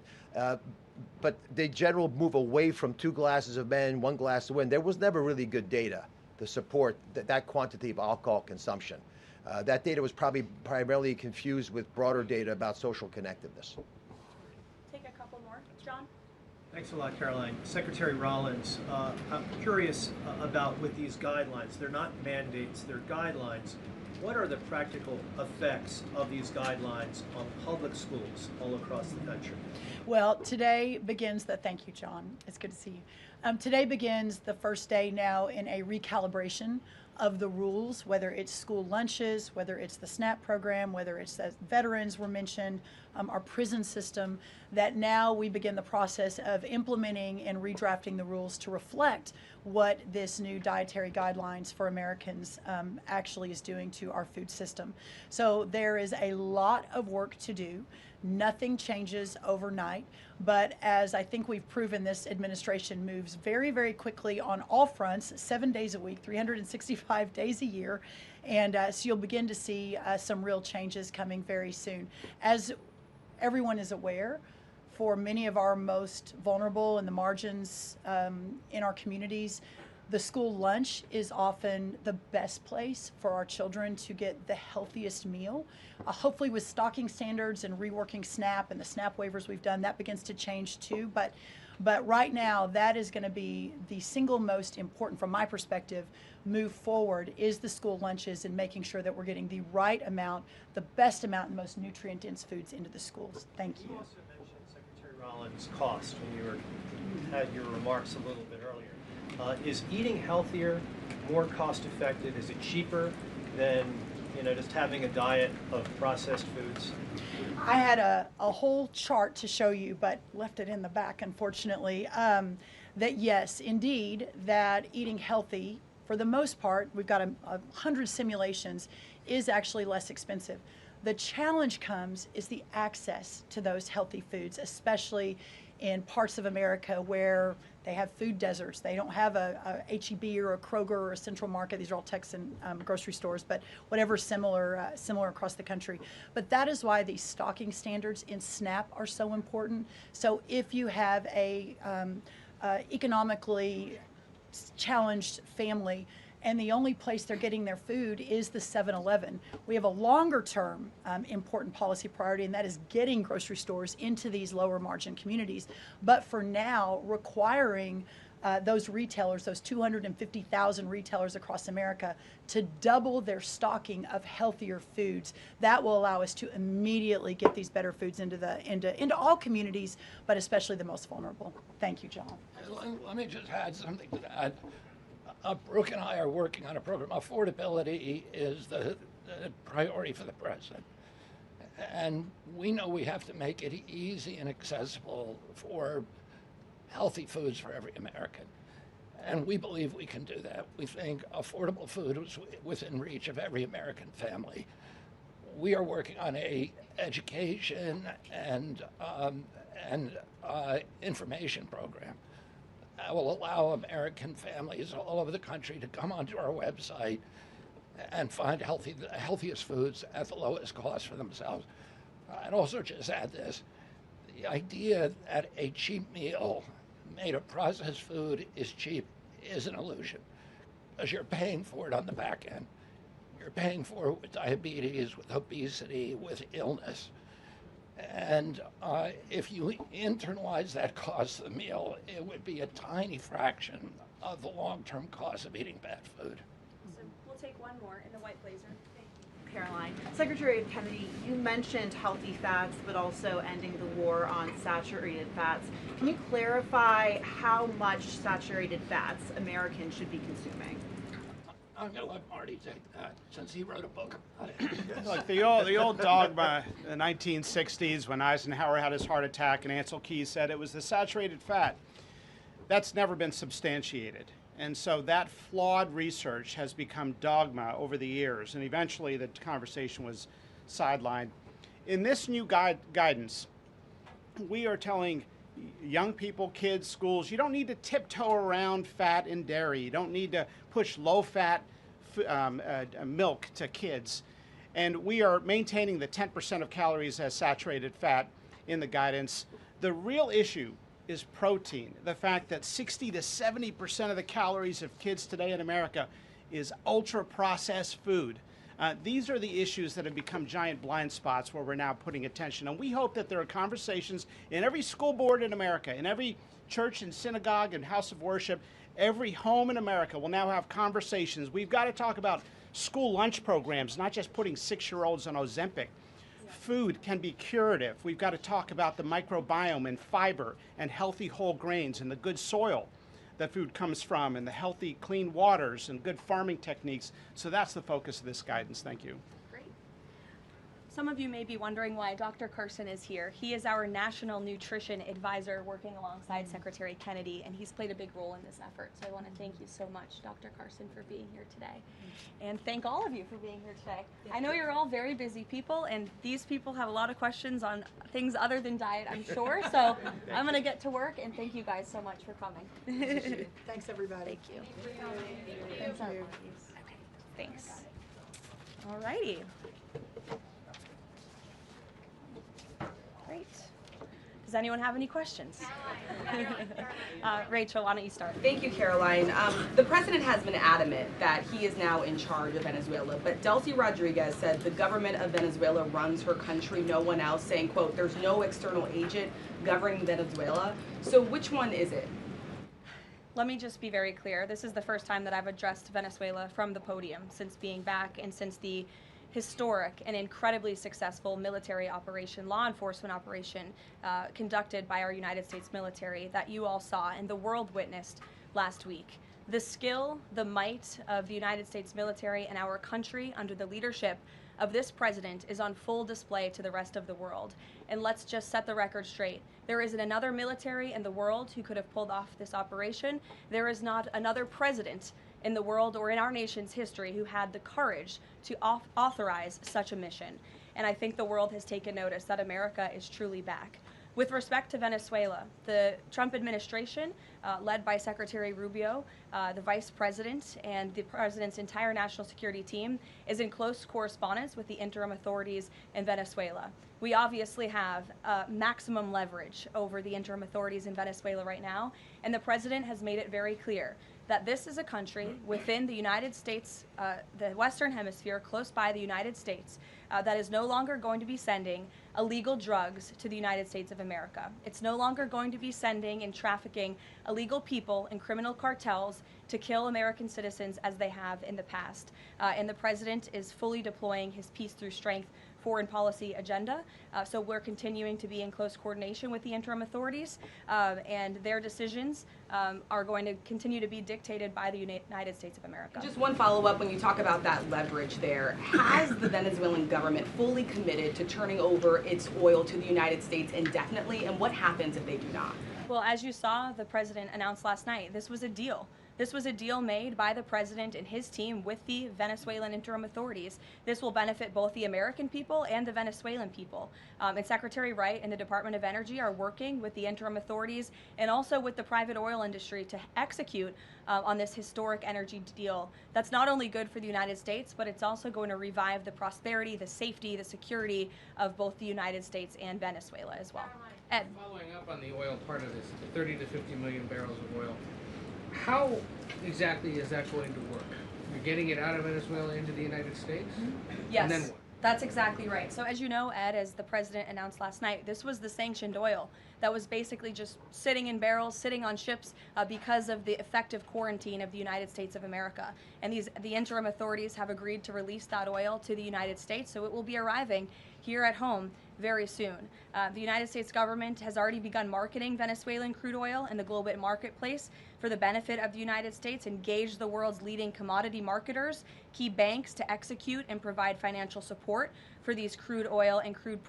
But the general move away from 2 glasses of men, 1 glass of women, there was never really good data to support that quantity of alcohol consumption. That data was probably primarily confused with broader data about social connectiveness.
Take a couple more. John?
Thanks a lot, Karoline. Secretary Rollins, I'm curious about with these guidelines. They're not mandates, they're guidelines. What are the practical effects of these guidelines on public schools all across the country?
Well, today begins thank you, John. It's good to see you. Today begins the first day now in a recalibration of the rules, whether it's school lunches, whether it's the SNAP program, whether it's as veterans were mentioned, our prison system, that now we begin the process of implementing and redrafting the rules to reflect what this new dietary guidelines for Americans actually is doing to our food system. So there is a lot of work to do. Nothing changes overnight, but as I think we've proven, this administration moves very, very quickly on all fronts, 7 days a week, 365 days a year, and so you'll begin to see some real changes coming very soon. As everyone is aware, for many of our most vulnerable in the margins in our communities, the school lunch is often the best place for our children to get the healthiest meal. Hopefully with stocking standards and reworking SNAP and the SNAP waivers we've done, that begins to change too. But right now, that is going to be the single most important, from my perspective, move forward, is the school lunches and making sure that we're getting the right amount, the best amount, and the most nutrient-dense foods into the schools. Thank you.
You also mentioned, Secretary Rollins, cost when you had your remarks a little bit earlier. Is eating healthier more cost effective? Is it cheaper than just having a diet of processed foods?
I had a whole chart to show you, but left it in the back, unfortunately, that yes, indeed, that eating healthy, for the most part, we've got 100 simulations, is actually less expensive. The challenge is the access to those healthy foods, especially in parts of America where they have food deserts. They don't have a H-E-B or a Kroger or a Central Market. These are all Texan grocery stores, but whatever similar across the country. But that is why these stocking standards in SNAP are so important. So if you have a economically challenged family, and the only place they're getting their food is the 7-Eleven. We have a longer term important policy priority, and that is getting grocery stores into these lower margin communities. But for now, requiring those retailers, those 250,000 retailers across America, to double their stocking of healthier foods. That will allow us to immediately get these better foods into all communities, but especially the most vulnerable. Thank you, John.
Let me just add something to that. Brooke and I are working on a program. Affordability is the priority for the president. And we know we have to make it easy and accessible for healthy foods for every American. And we believe we can do that. We think affordable food is within reach of every American family. We are working on a education and information program that will allow American families all over the country to come onto our website and find the healthiest foods at the lowest cost for themselves. I'd also just add this. The idea that a cheap meal made of processed food is cheap is an illusion, because you're paying for it on the back end. You're paying for it with diabetes, with obesity, with illness. And if you internalize that cost of the meal, it would be a tiny fraction of the long-term cost of eating bad food.
So we'll take one more in the white blazer.
Karoline. Secretary Kennedy, you mentioned healthy fats, but also ending the war on saturated fats. Can you clarify how much saturated fats Americans should be consuming?
I'm going to let Marty take that since he wrote a book about it.
Look, the old dogma in the 1960s when Eisenhower had his heart attack and Ansel Keys said it was the saturated fat. That's never been substantiated. And so that flawed research has become dogma over the years, and eventually the conversation was sidelined. In this new guidance, we are telling young people, kids, schools, you don't need to tiptoe around fat and dairy. You don't need to push low-fat milk to kids. And we are maintaining the 10% of calories as saturated fat in the guidance. The real issue is protein. The fact that 60 to 70% of the calories of kids today in America is ultra-processed food. These are the issues that have become giant blind spots where we're now putting attention. And we hope that there are conversations in every school board in America, in every church and synagogue and house of worship, every home in America will now have conversations. We've got to talk about school lunch programs, not just putting 6-year-olds on Ozempic. Food can be curative. We've got to talk about the microbiome and fiber and healthy whole grains and the good soil that food comes from and the healthy, clean waters and good farming techniques. So that's the focus of this guidance. Thank you.
Great. Some of you may be wondering why Dr. Carson is here. He is our National Nutrition Advisor working alongside Secretary Kennedy, and he's played a big role in this effort. So I want to thank you so much, Dr. Carson, for being here today. And thank all of you for being here today. I know you're all very busy people, and these people have a lot of questions on things other than diet, I'm sure. So I'm going to get to work, and thank you guys so much for coming.
Thanks, everybody.
Thank you.
Thank you.
Okay, thanks. All righty. Great. Does anyone have any questions? Rachel, why don't you start?
Thank you, Caroline. The president has been adamant that he is now in charge of Venezuela, but Delcy Rodriguez said the government of Venezuela runs her country, no one else, saying, quote, there's no external agent governing Venezuela. So which one is it?
Let me just be very clear. This is the first time that I've addressed Venezuela from the podium since being back and since the historic and incredibly successful military operation, law enforcement operation conducted by our United States military that you all saw and the world witnessed last week. The skill, the might of the United States military and our country under the leadership of this president is on full display to the rest of the world. And let's just set the record straight. There isn't another military in the world who could have pulled off this operation. There is not another president in the world or in our nation's history who had the courage to authorize such a mission. And I think the world has taken notice that America is truly back. With respect to Venezuela, the Trump administration, led by Secretary Rubio, the vice president, and the president's entire national security team, is in close correspondence with the interim authorities in Venezuela. We obviously have maximum leverage over the interim authorities in Venezuela right now, and the president has made it very clear that this is a country within the United States, the Western Hemisphere, close by the United States, that is no longer going to be sending illegal drugs to the United States of America. It's no longer going to be sending and trafficking illegal people and criminal cartels to kill American citizens as they have in the past. And the president is fully deploying his peace through strength foreign policy agenda. So we're continuing to be in close coordination with the interim authorities, and their decisions are going to continue to be dictated by the United States of America.
Just one follow-up when you talk about that leverage there. Has the Venezuelan government fully committed to turning over its oil to the United States indefinitely, and what happens if they do not?
Well, as you saw, the president announced last night, this was a deal. This was a deal made by the president and his team with the Venezuelan interim authorities. This will benefit both the American people and the Venezuelan people. And Secretary Wright and the Department of Energy are working with the interim authorities and also with the private oil industry to execute on this historic energy deal. That's not only good for the United States, but it's also going to revive the prosperity, the safety, the security of both the United States and Venezuela as well. Ed.
Following up on the oil part of this, 30 to 50 million barrels of oil. How exactly is that going to work? You're getting it out of Venezuela into the United States?
Yes,
and then what?
That's exactly right. So as you know, Ed, as the president announced last night, this was the sanctioned oil that was basically just sitting in barrels, sitting on ships because of the effective quarantine of the United States of America. And the interim authorities have agreed to release that oil to the United States, so it will be arriving here at home very soon. The United States government has already begun marketing Venezuelan crude oil in the global marketplace for the benefit of the United States, engaged the world's leading commodity marketers, key banks to execute and provide financial support for these crude oil and crude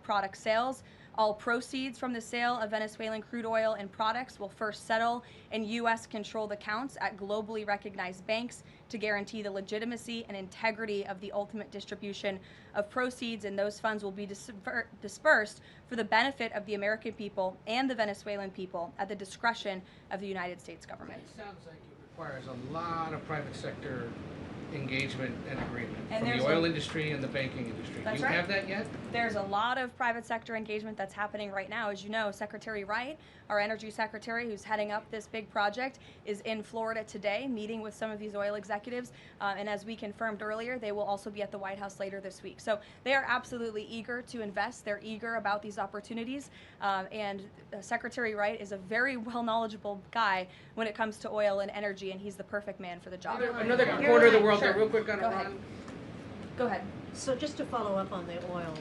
product sales. All proceeds from the sale of Venezuelan crude oil and products will first settle in U.S.-controlled accounts at globally recognized banks to guarantee the legitimacy and integrity of the ultimate distribution of proceeds, and those funds will be dispersed for the benefit of the American people and the Venezuelan people at the discretion of the United States government.
It sounds like it requires a lot of private sector engagement and agreement
And
from the oil industry and the banking industry.
That's
Do you
right.
have that yet?
There's a lot of private sector engagement that's happening right now. As you know, Secretary Wright, our energy secretary who's heading up this big project, is in Florida today meeting with some of these oil executives. And as we confirmed earlier, they will also be at the White House later this week. So they are absolutely eager to invest. They're eager about these opportunities. And Secretary Wright is a very well knowledgeable guy when it comes to oil and energy, and he's the perfect man for the job.
Another corner of the world
Sure.
there, real quick on
Go
Iran.
ahead. Go ahead.
So just to follow up on the oil,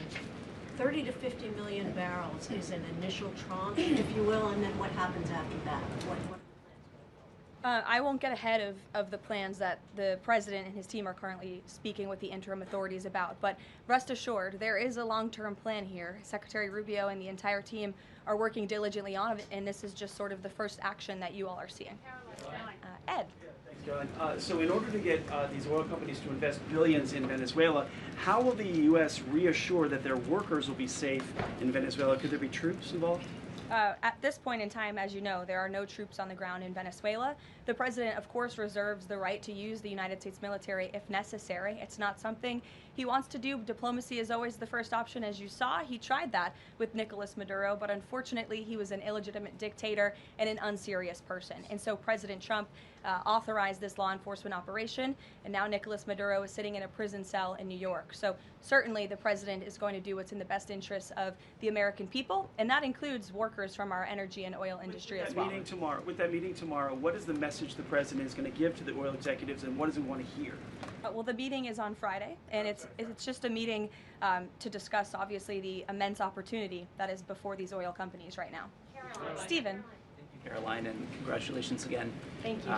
30 to 50 million barrels is an initial tranche, if you will, and then what happens after that? What are the plans?
I won't get ahead of the plans that the president and his team are currently speaking with the interim authorities about, but rest assured, there is a long-term plan here. Secretary Rubio and the entire team are working diligently on it, and this is just sort of the first action that you all are seeing. Ed.
Thanks, Caroline. So in order to get these oil companies to invest billions in Venezuela, how will the U.S. reassure that their workers will be safe in Venezuela? Could there be troops involved?
At this point in time, as you know, there are no troops on the ground in Venezuela. The president, of course, reserves the right to use the United States military if necessary. It's not something he wants to do. Diplomacy is always the first option, as you saw. He tried that with Nicolas Maduro, but unfortunately, he was an illegitimate dictator and an unserious person. And so President Trump authorized this law enforcement operation, and now Nicolas Maduro is sitting in a prison cell in New York. So certainly the president is going to do what's in the best interests of the American people, and that includes workers from our energy and oil industry as well.
With that meeting tomorrow, what is the message the president is going to give to the oil executives, and what does he want to hear?
Well, the meeting is on Friday, and it's just a meeting to discuss, obviously, the immense opportunity that is before these oil companies right now. Stephen.
Caroline, and congratulations again.
Thank you.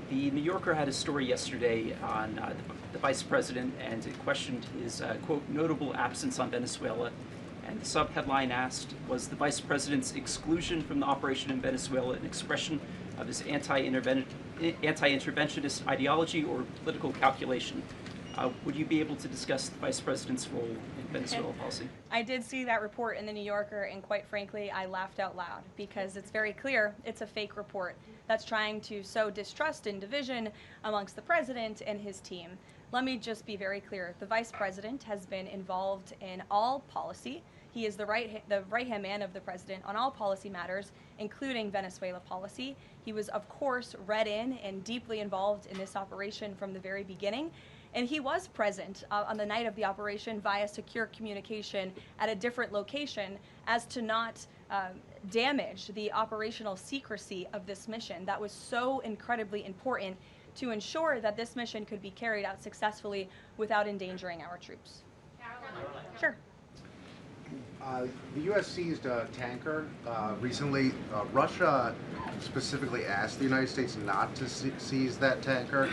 The New Yorker had a story yesterday on the vice president, and it questioned his, quote, notable absence on Venezuela. And the sub-headline asked, was the vice president's exclusion from the operation in Venezuela an expression of his anti-interventionist ideology or political calculation? Would you be able to discuss the vice president's role in Venezuela policy?
I did see that report in the New Yorker, and quite frankly, I laughed out loud because it's very clear it's a fake report that's trying to sow distrust and division amongst the president and his team. Let me just be very clear. The vice president has been involved in all policy. He is the right-hand man of the president on all policy matters, including Venezuela policy. He was, of course, read in and deeply involved in this operation from the very beginning. And he was present on the night of the operation via secure communication at a different location as to not damage the operational secrecy of this mission that was so incredibly important to ensure that this mission could be carried out successfully without endangering our troops. Sure.
The U.S. seized a tanker recently. Russia specifically asked the United States not to seize that tanker.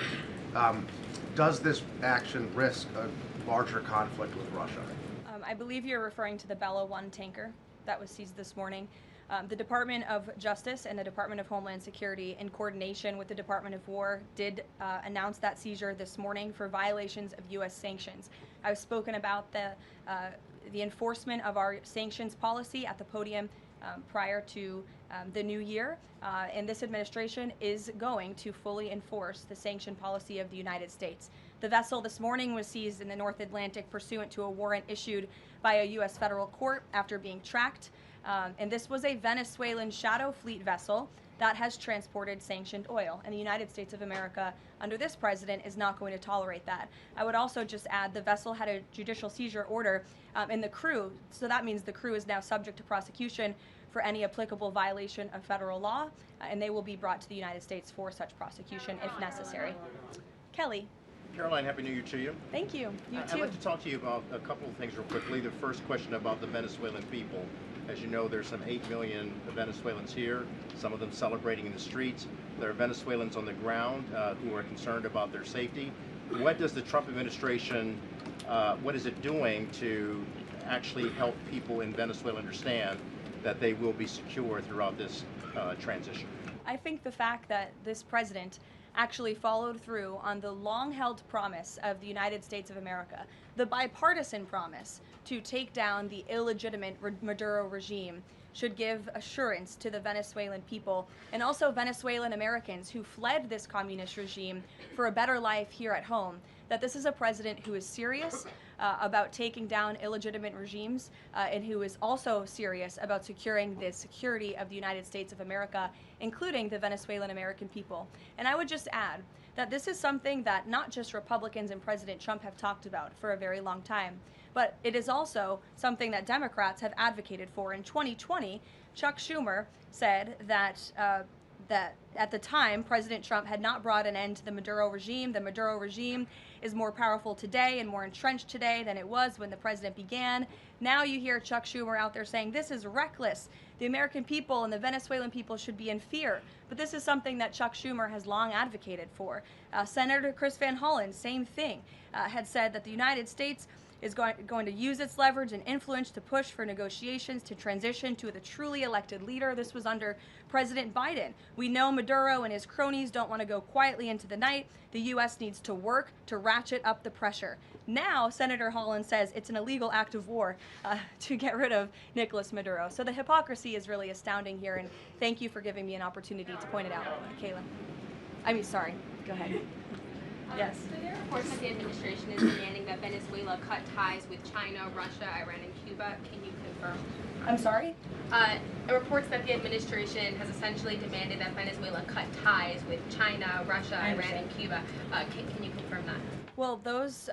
Does this action risk a larger conflict with Russia?
I believe you're referring to the Bella 1 tanker that was seized this morning. The Department of Justice and the Department of Homeland Security, in coordination with the Department of War, did announce that seizure this morning for violations of U.S. sanctions. I've spoken about the enforcement of our sanctions policy at the podium prior to the new year, and this administration is going to fully enforce the sanction policy of the United States. The vessel this morning was seized in the North Atlantic pursuant to a warrant issued by a U.S. federal court after being tracked, and this was a Venezuelan shadow fleet vessel that has transported sanctioned oil, and the United States of America, under this president, is not going to tolerate that. I would also just add the vessel had a judicial seizure order, and the crew, so that means the crew is now subject to prosecution for any applicable violation of federal law, and they will be brought to the United States for such prosecution if necessary. Kelly.
Caroline, Happy New Year to you.
Thank you. You
I'd
too.
like to talk to you about a couple of things real quickly. The first question about the Venezuelan people. As you know, there's some 8 million Venezuelans here, some of them celebrating in the streets. There are Venezuelans on the ground who are concerned about their safety. What does the Trump administration, what is it doing to actually help people in Venezuela understand that they will be secure throughout this transition?
I think the fact that this president actually followed through on the long-held promise of the United States of America, the bipartisan promise to take down the illegitimate Maduro regime, should give assurance to the Venezuelan people and also Venezuelan Americans who fled this communist regime for a better life here at home, that this is a president who is serious about taking down illegitimate regimes and who is also serious about securing the security of the United States of America, including the Venezuelan American people. And I would just add that this is something that not just Republicans and President Trump have talked about for a very long time, but it is also something that Democrats have advocated for. In 2020, Chuck Schumer said that that at the time, President Trump had not brought an end to the Maduro regime. The Maduro regime is more powerful today and more entrenched today than it was when the president began. Now you hear Chuck Schumer out there saying this is reckless. The American people and the Venezuelan people should be in fear. But this is something that Chuck Schumer has long advocated for. Senator Chris Van Hollen, same thing, had said that the United States is going to use its leverage and influence to push for negotiations to transition to the truly elected leader. This was under President Biden. We know Maduro and his cronies don't want to go quietly into the night. The U.S. needs to work to ratchet up the pressure. Now, Senator Holland says it's an illegal act of war to get rid of Nicolas Maduro. So the hypocrisy is really astounding here, and thank you for giving me an opportunity to point it out, Kayla. Sorry, go ahead. Yes.
So there are reports that the administration is demanding that Venezuela cut ties with China, Russia, Iran, and Cuba. Can you confirm?
I'm sorry?
Reports that the administration has essentially demanded that Venezuela cut ties with China, Russia, Iran, and Cuba. Can you confirm that?
Well, those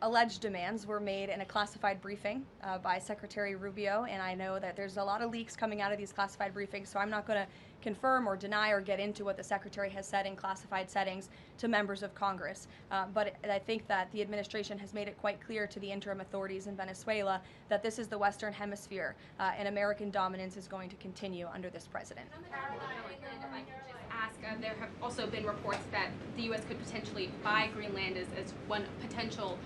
alleged demands were made in a classified briefing by Secretary Rubio, and I know that there's a lot of leaks coming out of these classified briefings, so I'm not going to confirm or deny or get into what the Secretary has said in classified settings to members of Congress. But I think that the administration has made it quite clear to the interim authorities in Venezuela that this is the Western Hemisphere, and American dominance is going to continue under this president.
There have also been reports that the U.S. could potentially buy Greenland as one potential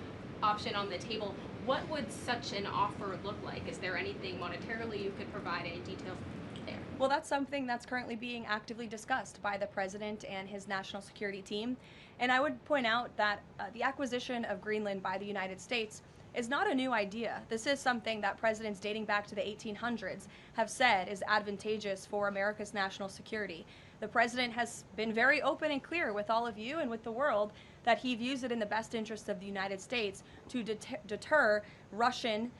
option on the table. What would such an offer look like? Is there anything monetarily you could provide, any details there?
Well, that's something that's currently being actively discussed by the president and his national security team. And I would point out that the acquisition of Greenland by the United States is not a new idea. This is something that presidents dating back to the 1800s have said is advantageous for America's national security. The president has been very open and clear with all of you and with the world that he views it in the best interest of the United States to deter Russian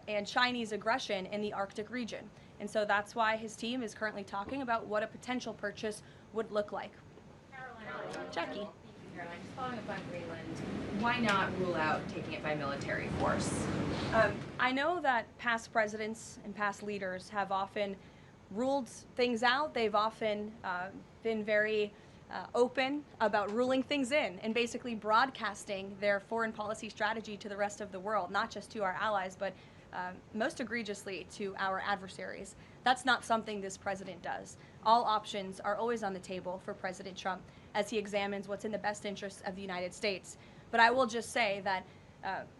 and Chinese aggression in the Arctic region. And so that's why his team is currently talking about what a potential purchase would look like. Jackie.
Caroline, just following up on Greenland, why not rule out taking it by military force?
I know that past presidents and past leaders have often ruled things out. They've often been very open about ruling things in and basically broadcasting their foreign policy strategy to the rest of the world, not just to our allies, but most egregiously to our adversaries. That's not something this president does. All options are always on the table for President Trump as he examines what's in the best interests of the United States. But I will just say that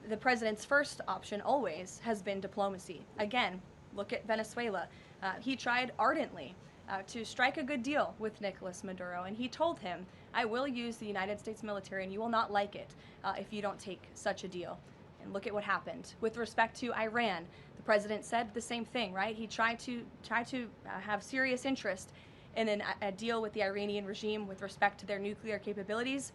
the president's first option always has been diplomacy. Again, look at Venezuela. He tried ardently to strike a good deal with Nicolas Maduro, and he told him, I will use the United States military and you will not like it if you don't take such a deal. And look at what happened. With respect to Iran, the president said the same thing, right? He tried to have serious interest in a deal with the Iranian regime with respect to their nuclear capabilities.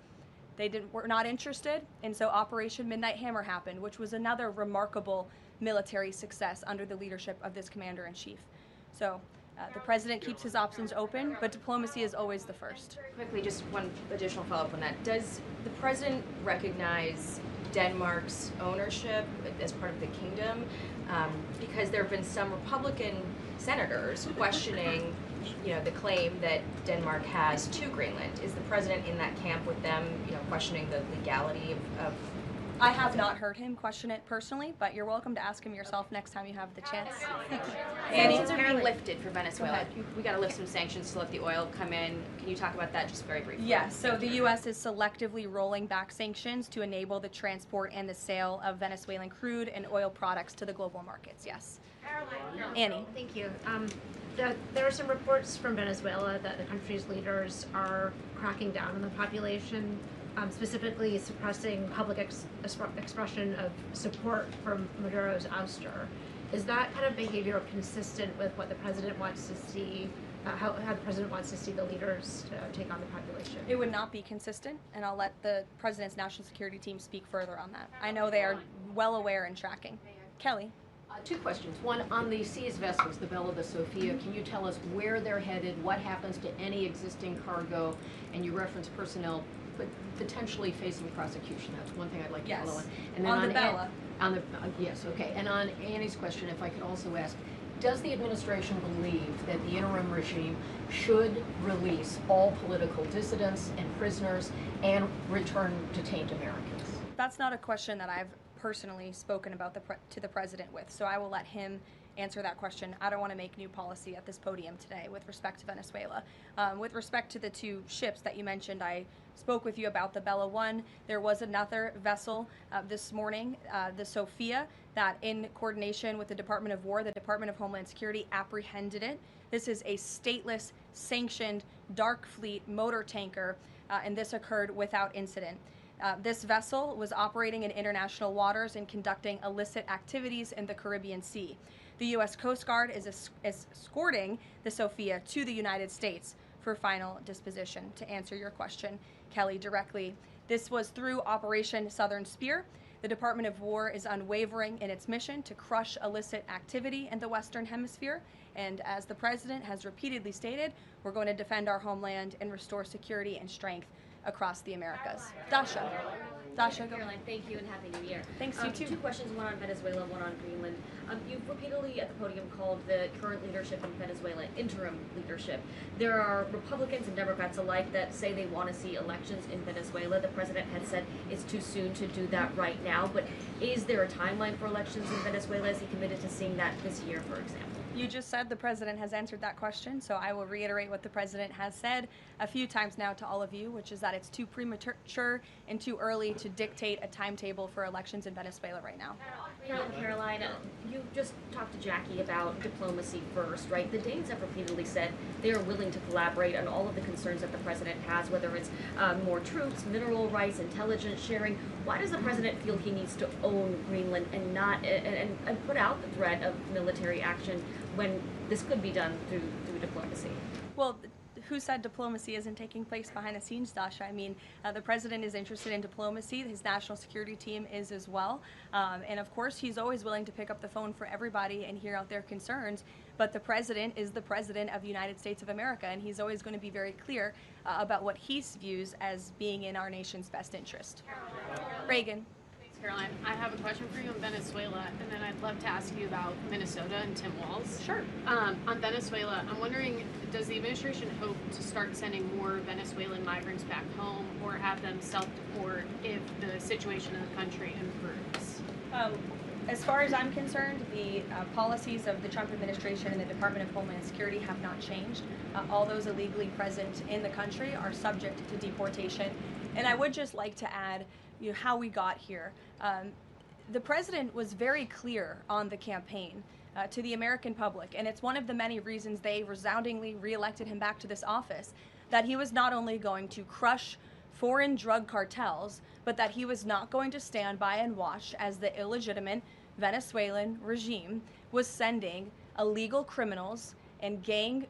They were not interested, and so Operation Midnight Hammer happened, which was another remarkable military success under the leadership of this commander-in-chief. So the president keeps his options open, but diplomacy is always the first.
Quickly, just one additional follow-up on that. Does the president recognize Denmark's ownership as part of the kingdom? Because there have been some Republican senators questioning the claim that Denmark has to Greenland. Is the president in that camp with them, questioning the legality of
I have not heard him question it personally, but you're welcome to ask him yourself next time you have the chance.
Sanctions are being lifted for Venezuela. We got to lift some sanctions to let the oil come in. Can you talk about that just very briefly?
Yes, so the U.S. is selectively rolling back sanctions to enable the transport and the sale of Venezuelan crude and oil products to the global markets, yes.
Karoline.
Annie.
Thank you. There are some reports from Venezuela that the country's leaders are cracking down on the population, specifically suppressing public expression of support for Maduro's ouster. Is that kind of behavior consistent with what the president wants to see, how the president wants to see the leaders take on the population?
It would not be consistent, and I'll let the president's national security team speak further on that. I know they are well aware and tracking. Kelly.
Two questions. One, on the seized vessels, the Bella, the Sophia, can you tell us where they're headed, what happens to any existing cargo, and you referenced personnel but potentially facing prosecution? That's one thing I'd like to follow on. And then
on the Bella.
Yes, okay. And on Annie's question, if I could also ask, does the administration believe that the interim regime should release all political dissidents and prisoners and return detained Americans?
That's not a question that I've personally spoken about to the president with, so I will let him answer that question. I don't want to make new policy at this podium today with respect to Venezuela. With respect to the two ships that you mentioned, I spoke with you about the Bella 1. There was another vessel this morning, the Sophia, that in coordination with the Department of War, the Department of Homeland Security apprehended it. This is a stateless, sanctioned, dark fleet motor tanker, and this occurred without incident. This vessel was operating in international waters and conducting illicit activities in the Caribbean Sea. The U.S. Coast Guard is escorting the Sophia to the United States for final disposition. To answer your question, Kelly, directly, this was through Operation Southern Spear. The Department of War is unwavering in its mission to crush illicit activity in the Western Hemisphere. And as the President has repeatedly stated, we're going to defend our homeland and restore security and strength across the Americas. Dasha. Dasha, go.
Caroline, thank you and Happy New Year.
Thanks, you too.
Two questions, one on Venezuela, one on Greenland. You've repeatedly at the podium called the current leadership in Venezuela interim leadership. There are Republicans and Democrats alike that say they want to see elections in Venezuela. The president had said it's too soon to do that right now, but is there a timeline for elections in Venezuela? Is he committed to seeing that this year, for example?
You just said the president has answered that question, so I will reiterate what the president has said a few times now to all of you, which is that it's too premature and too early to dictate a timetable for elections in Venezuela right now.
Caroline, you just talked to Jackie about diplomacy first, right? The Danes have repeatedly said they are willing to collaborate on all of the concerns that the president has, whether it's more troops, mineral rights, intelligence sharing. Why does the president feel he needs to own Greenland and not and put out the threat of military action when this could be done through diplomacy?
Well, who said diplomacy isn't taking place behind the scenes, Dasha? I mean, the president is interested in diplomacy. His national security team is as well. And of course, he's always willing to pick up the phone for everybody and hear out their concerns. But the president is the president of the United States of America, and he's always going to be very clear about what he views as being in our nation's best interest. Reagan.
Caroline, I have a question for you on Venezuela, and then I'd love to ask you about Minnesota and Tim Walz.
Sure.
On Venezuela, I'm wondering, does the administration hope to start sending more Venezuelan migrants back home or have them self-deport if the situation in the country improves?
As far as I'm concerned, the policies of the Trump administration and the Department of Homeland Security have not changed. All those illegally present in the country are subject to deportation. And I would just like to add, how we got here. The president was very clear on the campaign to the American public, and it's one of the many reasons they resoundingly reelected him back to this office, that he was not only going to crush foreign drug cartels, but that he was not going to stand by and watch as the illegitimate Venezuelan regime was sending illegal criminals and gang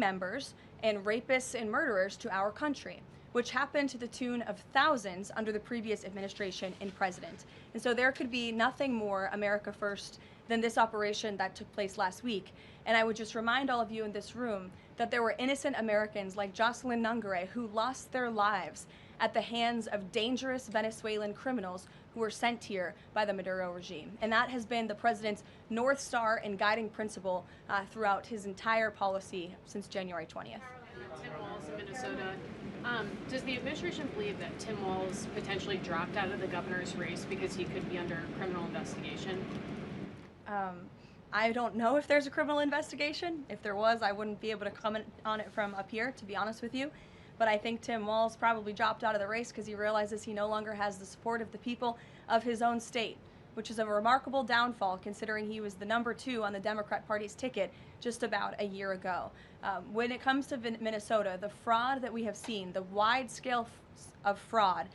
members and rapists and murderers to our country, which happened to the tune of thousands under the previous administration and president. And so there could be nothing more America first than this operation that took place last week. And I would just remind all of you in this room that there were innocent Americans like Jocelyn Nungare who lost their lives at the hands of dangerous Venezuelan criminals who were sent here by the Maduro regime. And that has been the president's North Star and guiding principle throughout his entire policy since January 20th.
Tim Walz in Minnesota. Does the administration believe that Tim Walz potentially dropped out of the governor's race because he could be under criminal investigation?
I don't know if there's a criminal investigation. If there was, I wouldn't be able to comment on it from up here, to be honest with you. But I think Tim Walz probably dropped out of the race because he realizes he no longer has the support of the people of his own state, which is a remarkable downfall considering he was the number 2 on the Democrat Party's ticket just about a year ago. When it comes to Minnesota, the fraud that we have seen, the wide scale of fraud,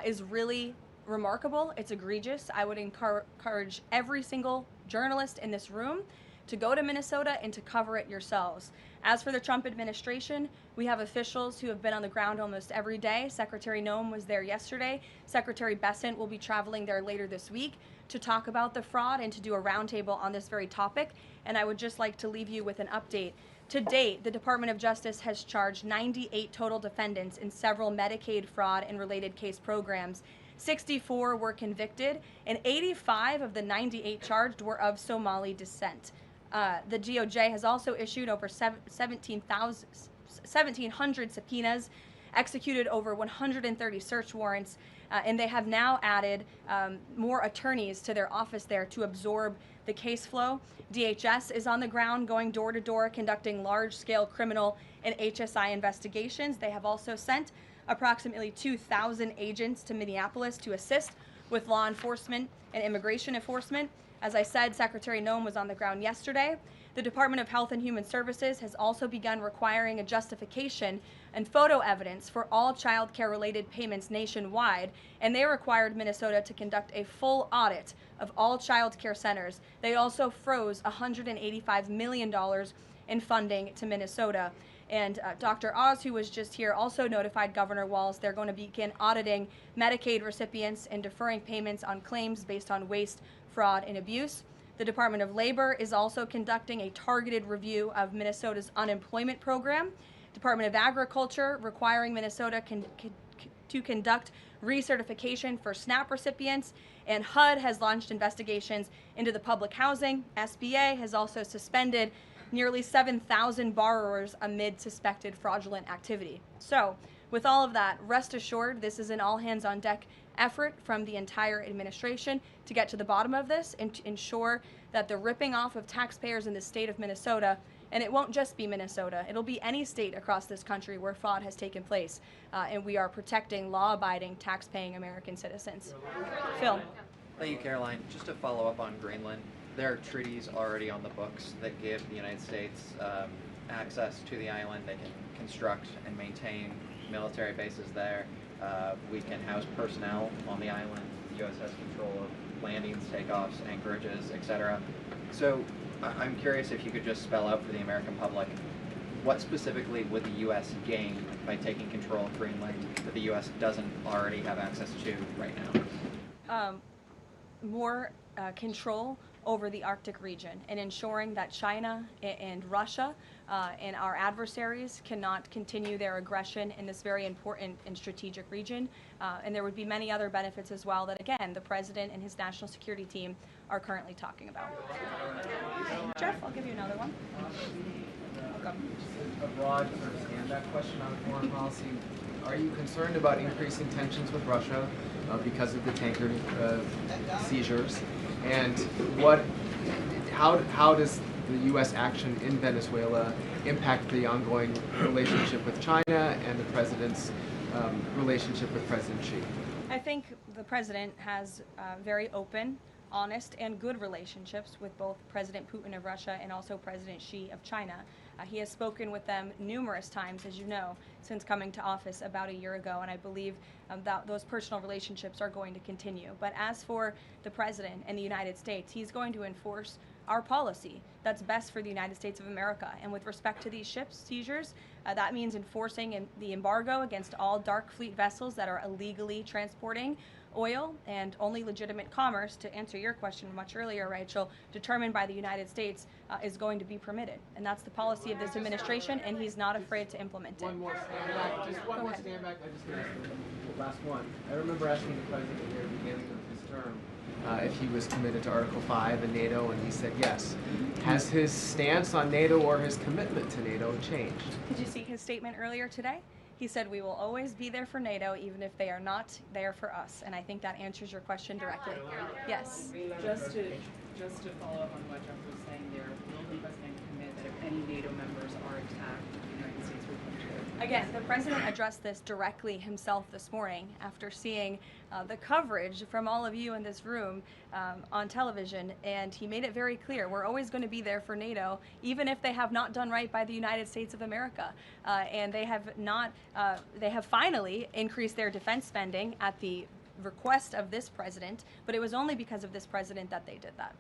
is really remarkable. It's egregious. I would encourage every single journalist in this room to go to Minnesota and to cover it yourselves. As for the Trump administration, we have officials who have been on the ground almost every day. Secretary Noem was there yesterday. Secretary Bessent will be traveling there later this week to talk about the fraud and to do a roundtable on this very topic. And I would just like to leave you with an update. To date, the Department of Justice has charged 98 total defendants in several Medicaid fraud and related case programs. 64 were convicted, and 85 of the 98 charged were of Somali descent. The DOJ has also issued over 1,700 subpoenas, executed over 130 search warrants, and they have now added more attorneys to their office there to absorb the case flow. DHS is on the ground going door to door conducting large-scale criminal and HSI investigations. They have also sent approximately 2,000 agents to Minneapolis to assist with law enforcement and immigration enforcement. As I said, Secretary Noem was on the ground yesterday. The Department of Health and Human Services has also begun requiring a justification and photo evidence for all child care related payments nationwide, and they required Minnesota to conduct a full audit of all child care centers. They also froze $185 million in funding to Minnesota. And Dr. Oz, who was just here, also notified Governor Walz they're going to begin auditing Medicaid recipients and deferring payments on claims based on waste, fraud, and abuse. The Department of Labor is also conducting a targeted review of Minnesota's unemployment program. Department of Agriculture requiring Minnesota to conduct recertification for SNAP recipients, and HUD has launched investigations into the public housing. SBA has also suspended nearly 7,000 borrowers amid suspected fraudulent activity. So, with all of that, rest assured this is an all-hands-on-deck effort from the entire administration to get to the bottom of this and to ensure that the ripping off of taxpayers in the state of Minnesota, and it won't just be Minnesota, it'll be any state across this country where fraud has taken place, and we are protecting law-abiding, tax-paying American citizens. Phil.
Thank you, Karoline. Just to follow up on Greenland, there are treaties already on the books that give the United States access to the island. They can construct and maintain military bases there. We can house personnel on the island. The U.S. has control of landings, takeoffs, anchorages, etc. So I'm curious if you could just spell out for the American public what specifically would the U.S. gain by taking control of Greenland that the U.S. doesn't already have access to right now?
More control over the Arctic region and ensuring that China and Russia and our adversaries cannot continue their aggression in this very important and strategic region. And there would be many other benefits as well that, again, the President and his national security team are currently talking about. Jeff, I'll give you another one.
A broad sort of stand-back question on foreign policy. Are you concerned about increasing tensions with Russia because of the tanker seizures? And how does the U.S. action in Venezuela impact the ongoing relationship with China and the President's relationship with President Xi?
I think the President has very open, honest, and good relationships with both President Putin of Russia and also President Xi of China. He has spoken with them numerous times, as you know, since coming to office about a year ago, and I believe that those personal relationships are going to continue. But as for the President and the United States, he's going to enforce our policy that's best for the United States of America. And with respect to these ships seizures, that means enforcing the embargo against all dark fleet vessels that are illegally transporting oil and only legitimate commerce, to answer your question much earlier, Rachel, determined by the United States is going to be permitted. And that's the policy of this administration, and he's not afraid to implement it.
One more stand back, just one more stand back. I just gonna ask the last one. I remember asking the president at the beginning of his term if he was committed to Article 5 and NATO, and he said yes. Has his stance on NATO or his commitment to NATO changed?
Did you see his statement earlier today? He said we will always be there for NATO even if they are not there for us. And I think that answers your question directly. Yes.
Just to follow up on what Jeff was saying there, will the president commit that if any NATO members are attacked, the United States will come to it?
Again, the president addressed this directly himself this morning after seeing the coverage from all of you in this room on television, and he made it very clear we're always going to be there for NATO, even if they have not done right by the United States of America. And they have not, they have finally increased their defense spending at the request of this president, but it was only because of this president that they did that.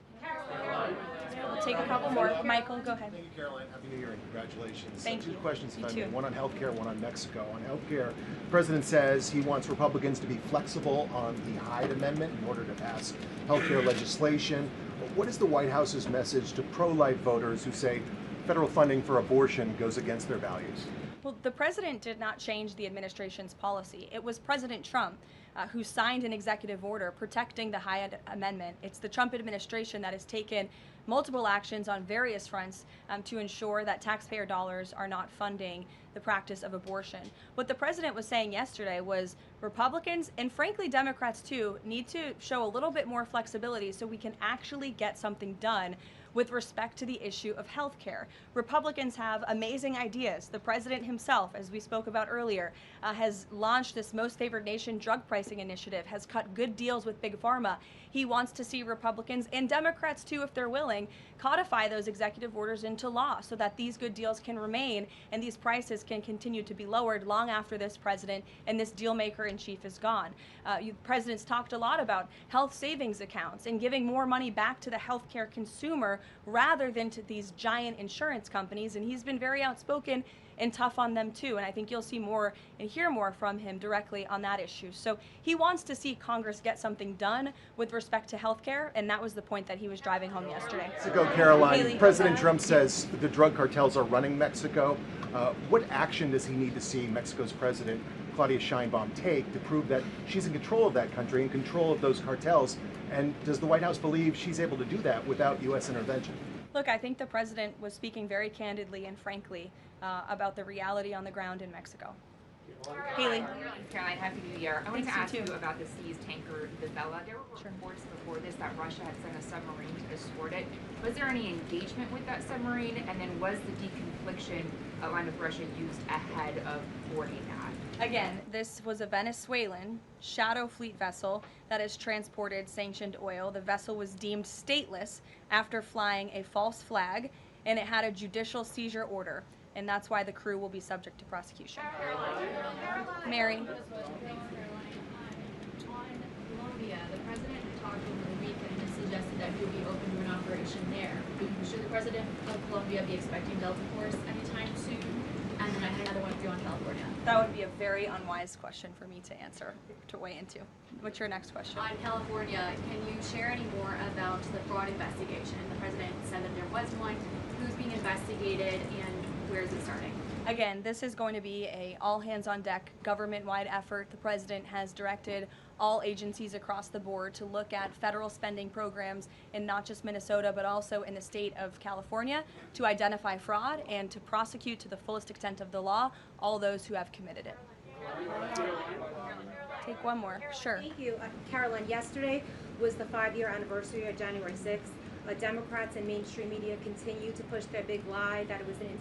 We'll take a couple more. Michael, go ahead.
Thank you, Caroline. Happy New Year and congratulations.
Thank you.
Two questions,
You
if I
too.
may. One on healthcare, one on Mexico. On healthcare, the president says he wants Republicans to be flexible on the Hyde Amendment in order to pass healthcare legislation. What is the White House's message to pro-life voters who say federal funding for abortion goes against their values?
Well, the president did not change the administration's policy. It was President Trump who signed an executive order protecting the Hyde Amendment. It's the Trump administration that has taken multiple actions on various fronts to ensure that taxpayer dollars are not funding the practice of abortion. What the president was saying yesterday was Republicans, and frankly Democrats too, need to show a little bit more flexibility so we can actually get something done with respect to the issue of health care. Republicans have amazing ideas. The president himself, as we spoke about earlier, has launched this Most Favored Nation drug pricing initiative, has cut good deals with Big Pharma. He wants to see Republicans and Democrats too, if they're willing, codify those executive orders into law so that these good deals can remain and these prices can continue to be lowered long after this president and this deal maker in chief is gone. Presidents talked a lot about health savings accounts and giving more money back to the healthcare consumer rather than to these giant insurance companies, and he's been very outspoken and tough on them too, and I think you'll see more and hear more from him directly on that issue. So he wants to see Congress get something done with respect to health care, and that was the point that he was driving home yesterday.
Mexico, Caroline,
Haley,
President Trump says the drug cartels are running Mexico. What action does he need to see Mexico's president, Claudia Sheinbaum, take to prove that she's in control of that country, in control of those cartels? And does the White House believe she's able to do that without U.S. intervention?
Look, I think the president was speaking very candidly and frankly about the reality on the ground in Mexico. Haley.
Caroline, Happy New Year. I wanted
Thanks,
to ask
you
you
too.
about the seized tanker, the Vela. There were reports before this that Russia had sent a submarine to escort it. Was there any engagement with that submarine? And then was the deconfliction line with Russia used ahead of boarding that?
Again, this was a Venezuelan shadow fleet vessel that has transported sanctioned oil. The vessel was deemed stateless after flying a false flag, and it had a judicial seizure order, and that's why the crew will be subject to prosecution. Mary.
On Colombia, the president talked over the weekend and suggested that he would be open to an operation there. Should the president of Colombia be expecting Delta Force anytime soon? And then I had another one for you on California.
That would be a very unwise question for me to answer, to weigh into. What's your next question?
On California, can you share any more about the fraud investigation? The president said that there was one. Who's being investigated and where is it starting?
Again, this is going to be a all-hands-on-deck government-wide effort. The president has directed all agencies across the board to look at federal spending programs in not just Minnesota, but also in the state of California to identify fraud and to prosecute to the fullest extent of the law all those who have committed it. Take one more. Sure.
Thank you. Caroline, yesterday was the 5-year anniversary of January 6th. Democrats and mainstream media continue to push their big lie that it was an